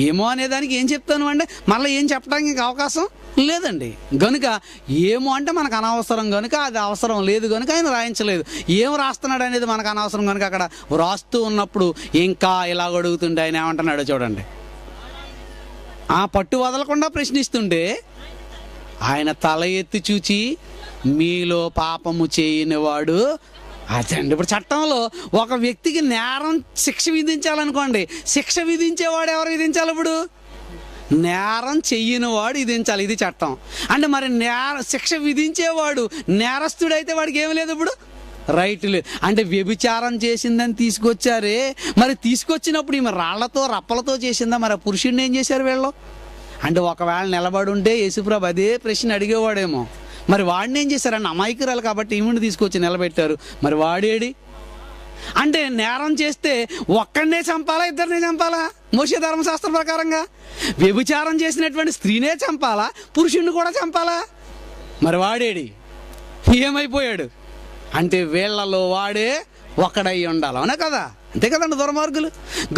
ఏమో అనేదానికి ఏం చెప్తాను అంటే మళ్ళీ ఏం చెప్పడానికి అవకాశం లేదండి. గనుక ఏమో అంటే మనకు అనవసరం కనుక, అది అవసరం లేదు కనుక ఆయన రాయించలేదు. ఏం రాస్తున్నాడు అనేది మనకు అనవసరం కనుక అక్కడ రాస్తూ ఉన్నప్పుడు ఇంకా ఇలా అడుగుతుంటే ఆయన ఏమంటున్నాడో చూడండి. ఆ పట్టు వదలకుండా ప్రశ్నిస్తుంటే ఆయన తల ఎత్తి చూచి, మీలో పాపము చేయనివాడు అదండి. ఇప్పుడు చట్టంలో ఒక వ్యక్తికి నేరం శిక్ష విధించాలనుకోండి, శిక్ష విధించేవాడు ఎవరు విధించాలి? ఇప్పుడు నేరం చెయ్యని వాడు విధించాలి. ఇది చట్టం. అంటే మరి శిక్ష విధించేవాడు నేరస్తుడైతే వాడికి ఏమి లేదు, ఇప్పుడు రైట్ లేదు. అంటే వ్యభిచారం చేసిందని తీసుకొచ్చారే, మరి తీసుకొచ్చినప్పుడు ఈమె రాళ్లతో రప్పలతో చేసిందా? మరి ఆ పురుషుడిని ఏం చేశారు వీళ్ళు? అంటే ఒకవేళ నిలబడి ఉంటే యేసుప్రభు అదే ప్రశ్న అడిగేవాడేమో. మరి వాడిని ఏం చేశారని అమాయకురాలు కాబట్టి ఈమెను తీసుకొచ్చి నిలబెట్టారు. మరి వాడేడి? అంటే నేరం చేస్తే ఒక్కడనే చంపాలా, ఇద్దరినే చంపాలా? మోషే ధర్మశాస్త్ర ప్రకారంగా వ్యభిచారం చేసినటువంటి స్త్రీనే చంపాలా, పురుషుణ్ణి కూడా చంపాలా? మరి వాడేడి? ఏమైపోయాడు? అంటే వీళ్ళలో వాడే ఒకడై ఉండాలి, అవునా కదా? అంతే కదండి దుర్మార్గులు.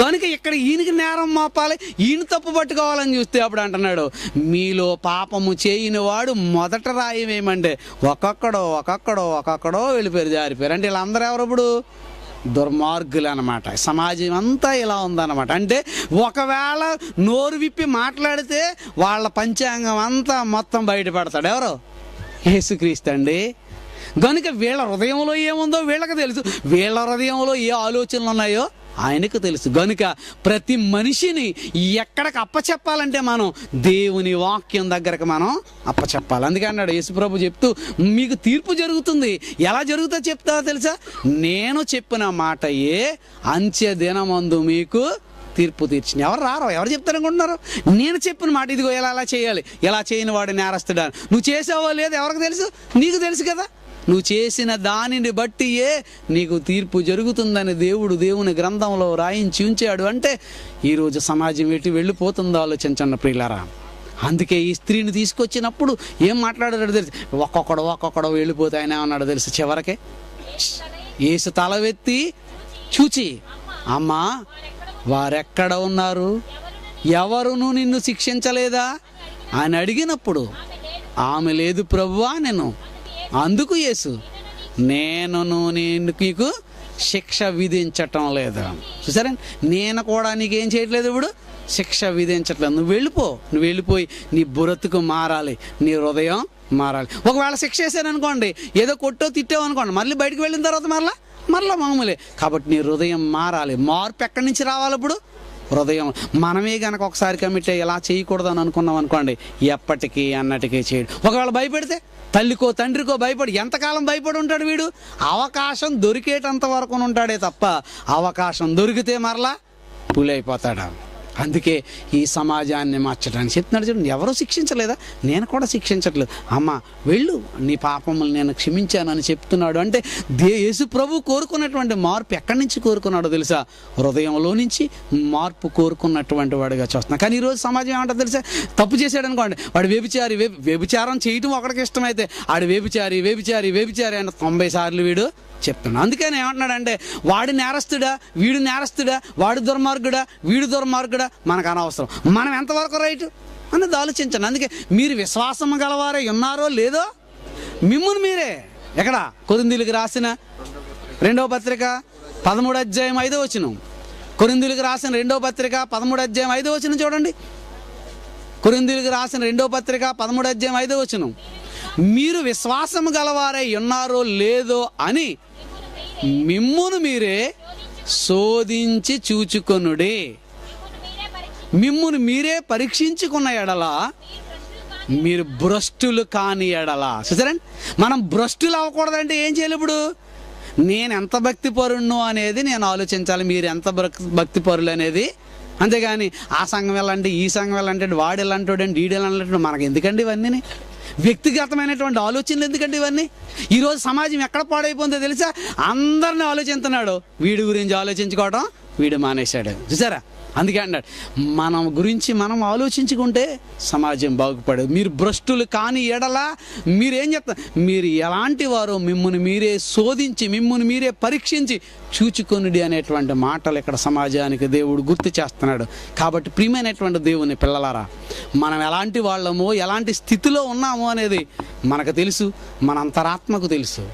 కనుక ఇక్కడ ఈయనకి నేరం మోపాలి, ఈయన తప్పు పట్టుకోవాలని చూస్తే అప్పుడు అంటున్నాడు, మీలో పాపము చేయని వాడు మొదట రాయమేమంటే ఒక్కొక్కడో వెళ్ళిపోయారు, జారిపోయారు. అంటే వీళ్ళందరూ ఎవరు? ఇప్పుడు దుర్మార్గులు అన్నమాట. సమాజం అంతా ఇలా ఉందన్నమాట. అంటే ఒకవేళ నోరు విప్పి మాట్లాడితే వాళ్ళ పంచాంగం అంతా మొత్తం బయటపడతాడు. ఎవరు? యేసుక్రీస్తు అండి. కనుక వీళ్ళ హృదయంలో ఏముందో వీళ్ళకి తెలుసు. వీళ్ళ హృదయంలో ఏ ఆలోచనలు ఉన్నాయో ఆయనకు తెలుసు. గనుక ప్రతి మనిషిని ఎక్కడికి అప్పచెప్పాలంటే మనం దేవుని వాక్యం దగ్గరకు మనం అప్పచెప్పాలి. అందుకే అన్నాడు యేసుప్రభు చెప్తూ, మీకు తీర్పు జరుగుతుంది. ఎలా జరుగుతుందో చెప్తా తెలుసా? నేను చెప్పిన మాటయే అంత్య దినమందు మీకు తీర్పు తీర్చింది. ఎవరు రారో, ఎవరు చెప్తారనుకుంటున్నారు? నేను చెప్పిన మాట ఇదిగో ఎలా చేయాలి, ఎలా చేయని వాడు నేరస్తుడా. నువ్వు చేసావో లేదు ఎవరికి తెలుసు? నీకు తెలుసు కదా. నువ్వు చేసిన దానిని బట్టియే నీకు తీర్పు జరుగుతుందని దేవుని గ్రంథంలో రాయించి ఉంచాడు. అంటే ఈరోజు సమాజం ఎటు వెళ్ళిపోతుందో ఆలోచించండి ప్రియులారా. అందుకే ఈ స్త్రీని తీసుకొచ్చినప్పుడు ఏం మాట్లాడాడో తెలుసు? ఒక్కొక్కడో వెళ్ళిపోతే ఆయన ఏమన్నాడో తెలుసు? చివరకే యేసు తలవెత్తి చూచి, అమ్మా వారెక్కడ ఉన్నారు, ఎవరును నిన్ను శిక్షించలేదా అని అడిగినప్పుడు ఆమె లేదు ప్రభువా నేను. అందుకు యేసు, నేను నీకు శిక్ష విధించటం లేదా. చూసారా, నేను కూడా నీకేం చేయట్లేదు, ఇప్పుడు శిక్ష విధించట్లేదు. నువ్వు వెళ్ళిపోయి నీ బ్రతుకు మారాలి, నీ హృదయం మారాలి. ఒకవేళ శిక్ష వేసాను అనుకోండి, ఏదో కొట్టో తిట్టావు అనుకోండి, మళ్ళీ బయటకు వెళ్ళిన తర్వాత మరలా మామూలే. కాబట్టి నీ హృదయం మారాలి. మార్పు ఎక్కడి నుంచి రావాలి? ఇప్పుడు హృదయం. మనమే కనుక ఒకసారి కమిట్ అయ్యి ఇలా చేయకూడదు అని అనుకున్నాం అనుకోండి, ఎప్పటికీ అన్నటికీ చేయడు. ఒకవేళ భయపెడితే, తల్లికో తండ్రికో భయపడి ఎంతకాలం భయపడి ఉంటాడు వీడు? అవకాశం దొరికేటంత వరకు ఉంటాడే తప్ప అవకాశం దొరికితే మరలా పులి అయిపోతాడు. అందుకే ఈ సమాజాన్ని మార్చడానికి చెప్తున్నాడు. చూడండి, ఎవరో శిక్షించలేదా, నేను కూడా శిక్షించట్లేదు. అమ్మ వెళ్ళు, నీ పాపములు నేను క్షమించానని చెప్తున్నాడు. అంటే యేసు ప్రభు కోరుకున్నటువంటి మార్పు ఎక్కడి నుంచి కోరుకున్నాడో తెలుసా? హృదయంలో నుంచి మార్పు కోరుకున్నటువంటి వాడిగా చూస్తున్నాం. కానీ ఈరోజు సమాజం ఏమంటారు తెలుసా? తప్పు చేశాడు అనుకోండి, వాడు వ్యభిచారం చేయటం ఒకడికి ఇష్టమైతే ఆడు వ్యభిచారి అని 90 సార్లు వీడు చెప్తున్నాడు. అందుకని ఏమంటున్నాడంటే, వాడు నేరస్తుడా వీడు నేరస్తుడా, వాడు దుర్మార్గుడా వీడు దుర్మార్గుడా మనకు అనవసరం. మనం ఎంతవరకు రైట్ అనేది ఆలోచించండి. అందుకే మీరు విశ్వాసం గలవారే ఉన్నారో లేదో మిమ్మును మీరే. ఎక్కడ? కొరింథీయులకు రాసిన 2వ పత్రిక 13వ అధ్యాయం 5వ వచనం. కొరింథీయులకు రాసిన 2వ పత్రిక 13వ అధ్యాయం 5వ వచనం చూడండి. కొరింథీయులకు రాసిన 2వ పత్రిక 13వ అధ్యాయం 5వ వచనం. మీరు విశ్వాసము గలవారై ఉన్నారో లేదో అని మిమ్మును మీరే శోధించి చూచుకొనుడి. మిమ్మును మీరే పరీక్షించుకున్న ఎడల మీరు భ్రష్టులు కాని ఎడల. చూసారండి, మనం భ్రష్టులు అవ్వకూడదంటే ఏం చేయాలి? ఇప్పుడు నేను ఎంత భక్తిపరుణ్ణో అనేది నేను ఆలోచించాలి, మీరు ఎంత భక్తిపరులు అనేది. అంతేగాని ఆ సంఘం వెళ్ళండి, ఈ సంఘం వెళ్ళంటే, వాడు ఎలాంటోడండి, వీడు ఎలాంటి, మనకు ఎందుకండి ఇవన్నీ? వ్యక్తిగతమైనటువంటి ఆలోచనలు ఎందుకంటే ఇవన్నీ? ఈరోజు సమాజం ఎక్కడ పాడైపోతుందో తెలుసా? అందరిని ఆలోచిస్తున్నాడు, వీడి గురించి ఆలోచించుకోవడం వీడు మానేశాడు. చూసారా? అందుకే అన్నాడు, మనం గురించి మనం ఆలోచించుకుంటే సమాజం బాగుపడదు. మీరు భ్రష్టులు కాని ఎడల మీరేం చెప్తారు? మీరు ఎలాంటి వారో మిమ్మును మీరే శోధించి మిమ్మును మీరే పరీక్షించి చూచుకొనుడి అనేటువంటి మాటలు ఇక్కడ సమాజానికి దేవుడు గుర్తు చేస్తున్నాడు. కాబట్టి ప్రియమైనటువంటి దేవుని పిల్లలారా, మనం ఎలాంటి వాళ్ళమో ఎలాంటి స్థితిలో ఉన్నామో అనేది మనకు తెలుసు, మన అంతరాత్మకు తెలుసు,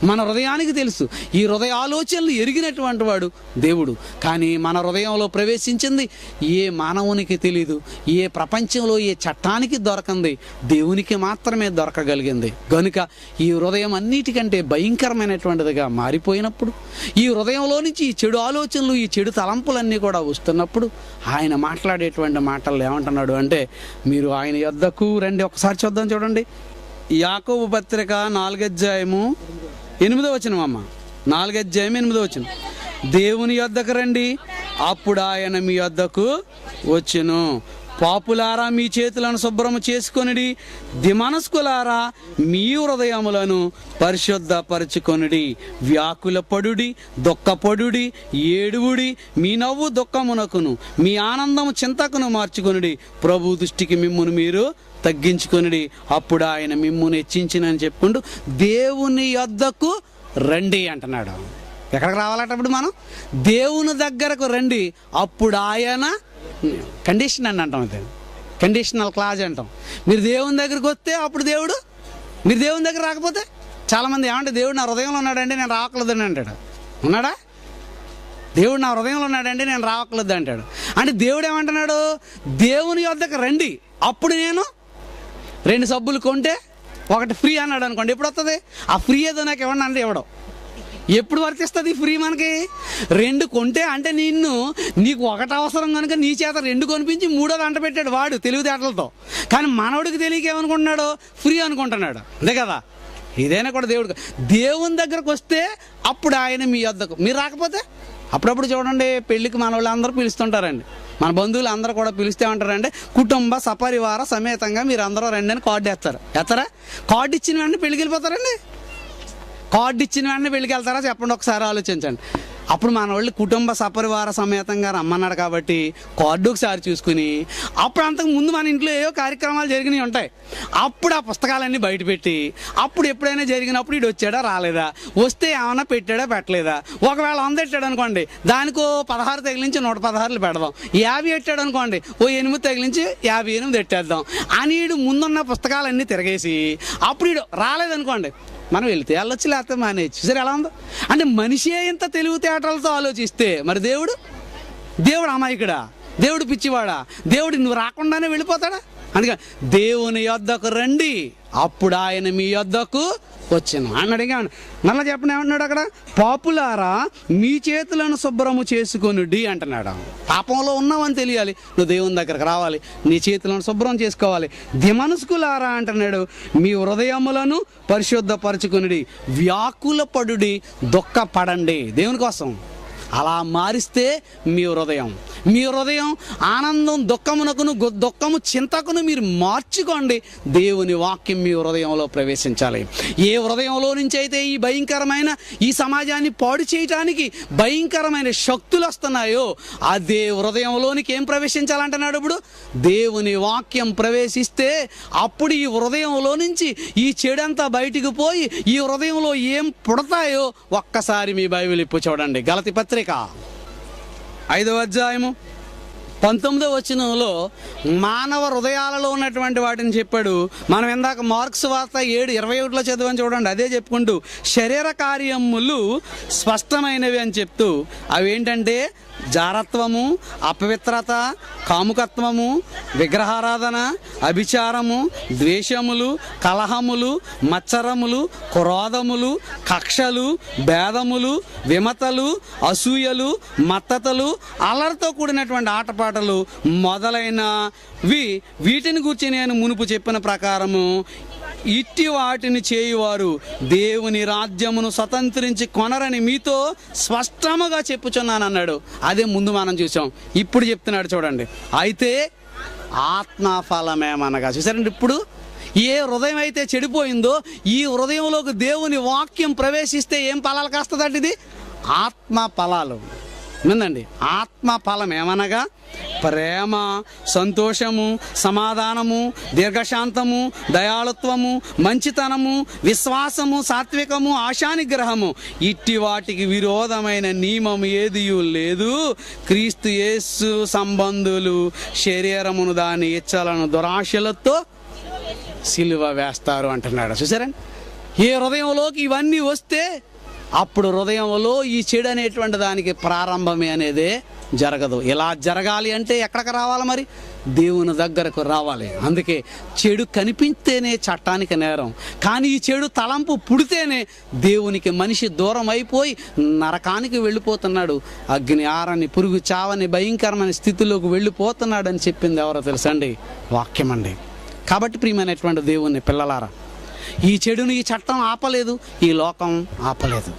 మన హృదయానికి తెలుసు. ఈ హృదయ ఆలోచనలు ఎరిగినటువంటి వాడు దేవుడు. కానీ మన హృదయంలో ప్రవేశించింది ఏ మానవునికి తెలీదు, ఏ ప్రపంచంలో ఏ చట్టానికి దొరకంది, దేవునికి మాత్రమే దొరకగలిగింది. కనుక ఈ హృదయం అన్నిటికంటే భయంకరమైనటువంటిదిగా మారిపోయినప్పుడు, ఈ హృదయంలో నుంచి ఈ చెడు ఆలోచనలు, ఈ చెడు తలంపులన్నీ కూడా వస్తున్నప్పుడు ఆయన మాట్లాడేటువంటి మాటలు ఏమంటున్నాడు అంటే, మీరు ఆయన యొద్దకు రండి. ఒకసారి చూద్దాం, చూడండి. యాకోబు పత్రిక 4వ అధ్యాయము 8వ వచనం. అమ్మ 4వ అధ్యాయం 8వ వచనం. దేవుని యొద్దకు రండి, అప్పుడు ఆయన మీ యొద్దకు వచ్చును. పాపులారా మీ చేతులను శుభ్రము చేసుకొనిడి, దిమనస్కులారా మీ హృదయములను పరిశుద్ధపరచుకొనిడి. వ్యాకుల పడుడి, దుఃఖపడుడి, ఏడువుడి, మీ నవ్వు దుఃఖమునకును మీ ఆనందము చింతకును మార్చుకొనిడి. ప్రభు దృష్టికి మిమ్మును మీరు తగ్గించుకొనిడి, అప్పుడు ఆయన మిమ్మును హెచ్చించినని చెప్పుకుంటూ దేవుని యొద్దకు రండి అంటున్నాడు. ఎక్కడికి రావాలంటప్పుడు మనం దేవుని దగ్గరకు రండి, అప్పుడు ఆయన కండిషన్ అని అంటాం, అది కండిషనల్ క్లాజ్ అంటాం. మీరు దేవుని దగ్గరికి వస్తే అప్పుడు దేవుడు, మీరు దేవుని దగ్గర రాకపోతే, చాలామంది ఏమంటే దేవుడు నా హృదయంలో ఉన్నాడంటే నేను రావట్లేదని అంటాడు. ఉన్నాడా? దేవుడు నా హృదయంలో ఉన్నాడంటే నేను రావట్లేదు అంటాడు. అంటే దేవుడు ఏమంటున్నాడు? దేవుని యొద్దకు రండి, అప్పుడు నేను 2 సబ్బులు కొంటే 1 ఫ్రీ అన్నాడు అనుకోండి, ఎప్పుడు వస్తుంది? ఆ ఫ్రీ ఏదో నాకు ఇవ్వండి అంటే ఇవ్వడం. ఎప్పుడు వర్తిస్తుంది ఫ్రీ మనకి? 2 కొంటే అంటే నీకు ఒకటి అవసరం కనుక నీ చేత 2 కొనిపించి 3వ అంట పెట్టాడు వాడు తెలివితేటలతో. కానీ మనవడికి తెలియక ఏమనుకుంటున్నాడు? ఫ్రీ అనుకుంటున్నాడు. అంతే కదా? ఇదైనా కూడా దేవుని దగ్గరకు వస్తే అప్పుడు ఆయన మీ వద్దకు. మీరు రాకపోతే అప్పుడప్పుడు చూడండి, పెళ్ళికి మన వాళ్ళు అందరూ పిలుస్తుంటారండి, మన బంధువులు అందరూ కూడా పిలిస్తే ఉంటారండి, కుటుంబ సపరివార సమేతంగా మీరు అందరూ రండి అని కార్డు ఎత్తారా? కార్డు ఇచ్చిన వెంటనే పెళ్ళికి వెళ్ళిపోతారండి? కార్డు ఇచ్చిన వెంటనే పెళ్ళికి వెళ్తారా? చెప్పండి ఒకసారి ఆలోచించండి. అప్పుడు మన వాళ్ళు కుటుంబ సపరివార సమేతంగా రమ్మన్నాడు కాబట్టి కార్డు ఒకసారి చూసుకుని, అప్పుడు అంతకు ముందు మన ఇంట్లో ఏవో కార్యక్రమాలు జరిగినవి ఉంటాయి, అప్పుడు ఆ పుస్తకాలన్నీ బయటపెట్టి, అప్పుడు ఎప్పుడైనా జరిగినప్పుడు ఇటు వచ్చాడా రాలేదా, వస్తే ఏమైనా పెట్టాడా పెట్టలేదా, ఒకవేళ 100 పెట్టాడు అనుకోండి, దానికో 16 తగిలించి 116 పెడదాం, 50 పెట్టాడు అనుకోండి, ఓ 8 తగిలించి 58 పెట్టేద్దాం అని ఈడు ముందున్న పుస్తకాలన్నీ తిరగేసి, అప్పుడు ఈడు రాలేదనుకోండి, మనం వెళ్తే వెళ్ళొచ్చు, లేకపోతే మానేయచ్చు. సరే, ఎలా ఉందో అంటే మనిషే ఇంత తెలివితేటలతో ఆలోచిస్తే మరి దేవుడు అమాయకుడా? దేవుడు పిచ్చివాడా? దేవుడు నువ్వు రాకుండానే వెళ్ళిపోతాడా? అందుకని దేవుని యొద్దకు రండి, అప్పుడు ఆయన మీ యొద్దకు వచ్చాను అన్నాడు. ఇంకా మళ్ళీ చెప్పండి, ఏమంటున్నాడు అక్కడ? పాపులారా మీ చేతులను శుభ్రము చేసుకొనుడి అంటున్నాడు. పాపంలో ఉన్నావని తెలియాలి, నువ్వు దేవుని దగ్గరకు రావాలి, నీ చేతులను శుభ్రం చేసుకోవాలి. దిమనస్కులారా అంటున్నాడు, మీ హృదయములను పరిశుద్ధపరచుకొనుడి, వ్యాకులపడుడి, దుఃఖపడండి దేవుని కోసం. అలా మారిస్తే మీ హృదయం ఆనందం దుఃఖము చింతకును మీరు మార్చుకోండి. దేవుని వాక్యం మీ హృదయంలో ప్రవేశించాలి. ఏ హృదయంలో నుంచి అయితే ఈ సమాజాన్ని పాడు చేయటానికి భయంకరమైన శక్తులు వస్తున్నాయో అదే హృదయంలోనికి ఏం ప్రవేశించాలంటున్నాడు? ఇప్పుడు దేవుని వాక్యం ప్రవేశిస్తే అప్పుడు ఈ హృదయంలో నుంచి ఈ చెడంతా బయటికి పోయి ఈ హృదయంలో ఏం పుడతాయో ఒక్కసారి మీ బైబిల్ ఇప్పు చూడండి. గలతీ పత్రిక 5వ అధ్యాయము 19వ వచనంలో మానవ హృదయాలలో ఉన్నటువంటి వాటిని చెప్పాడు. మనం ఇందాక మార్క్స్ వార్త 7:21లో చదివాని చూడండి, అదే చెప్పుకుంటూ శరీర కార్యములు స్పష్టమైనవి అని చెప్తూ అవి ఏంటంటే జారత్వము, అపవిత్రత, కాముకత్వము, విగ్రహారాధన, అభిచారము, ద్వేషములు, కలహములు, మత్సరములు, క్రోధములు, కక్షలు, భేదములు, విమతలు, అసూయలు, మత్తతలు, అల్లరితో కూడినటువంటి ఆటపాటలు మొదలైనవి. వీటిని గురించి నేను మునుపు చెప్పిన ప్రకారము ఇట్టి వాటిని చేయువారు దేవుని రాజ్యమును స్వతంత్రించి కొనరని మీతో స్పష్టముగా చెప్పుచున్నాను అన్నాడు. అదే ముందు మనం చూసాం, ఇప్పుడు చెప్తున్నాడు చూడండి. అయితే ఆత్మఫలమేమనగా, చూసారండి, ఇప్పుడు ఏ హృదయం అయితే చెడిపోయిందో ఈ హృదయంలోకి దేవుని వాక్యం ప్రవేశిస్తే ఏం ఫలాలు కాస్తుందంటే ఇది ఆత్మ ఫలాలు. వినండి, ఆత్మ ఫలం ఏమనగా ప్రేమ, సంతోషము, సమాధానము, దీర్ఘశాంతము, దయాళుత్వము, మంచితనము, విశ్వాసము, సాత్వికము, ఆశానిగ్రహము. ఇట్టి వాటికి విరోధమైన నియమం ఏదియూ లేదు. క్రీస్తు యేసు సంబంధులు శరీరమును దాని ఇచ్చలను దురాశలతో సిలువ వేస్తారు అంటున్నాడు. చూసారండి, ఏ హృదయంలోకి ఇవన్నీ వస్తే అప్పుడు హృదయంలో ఈ చెడు అనేటువంటి దానికి ప్రారంభమే అనేదే జరగదు. ఇలా జరగాలి అంటే ఎక్కడికి రావాలి? మరి దేవుని దగ్గరకు రావాలి. అందుకే చెడు కనిపిస్తేనే చట్టానికి నేరం, కానీ ఈ చెడు తలంపు పుడితేనే దేవునికి మనిషి దూరం అయిపోయి నరకానికి వెళ్ళిపోతున్నాడు, అగ్ని ఆరని పురుగు చావని భయంకరమైన స్థితిలోకి వెళ్ళిపోతున్నాడు అని చెప్పింది ఎవరో తెలుసండి? వాక్యం అండి. కాబట్టి ప్రియమైనటువంటి దేవుని పిల్లలారా, ఈ చెడును ఈ చట్టం ఆపలేదు, ఈ లోకం ఆపలేదు.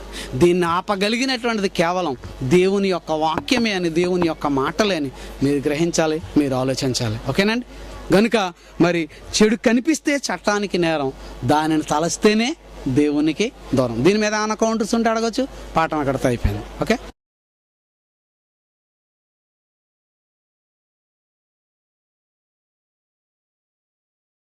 దీన్ని ఆపగలిగినటువంటిది కేవలం దేవుని యొక్క వాక్యమే అని, దేవుని యొక్క మాటలే అని మీరు గ్రహించాలి, మీరు ఆలోచించాలి. ఓకేనండి? కనుక మరి చెడు కనిపిస్తే చట్టానికి నేరం, దానిని తలస్తేనే దేవునికి దూరం. దీని మీద ఏమైనా కౌంటర్స్ ఉంటే అడగచ్చు. పాఠం అక్కడితో అయిపోయింది. ఓకే.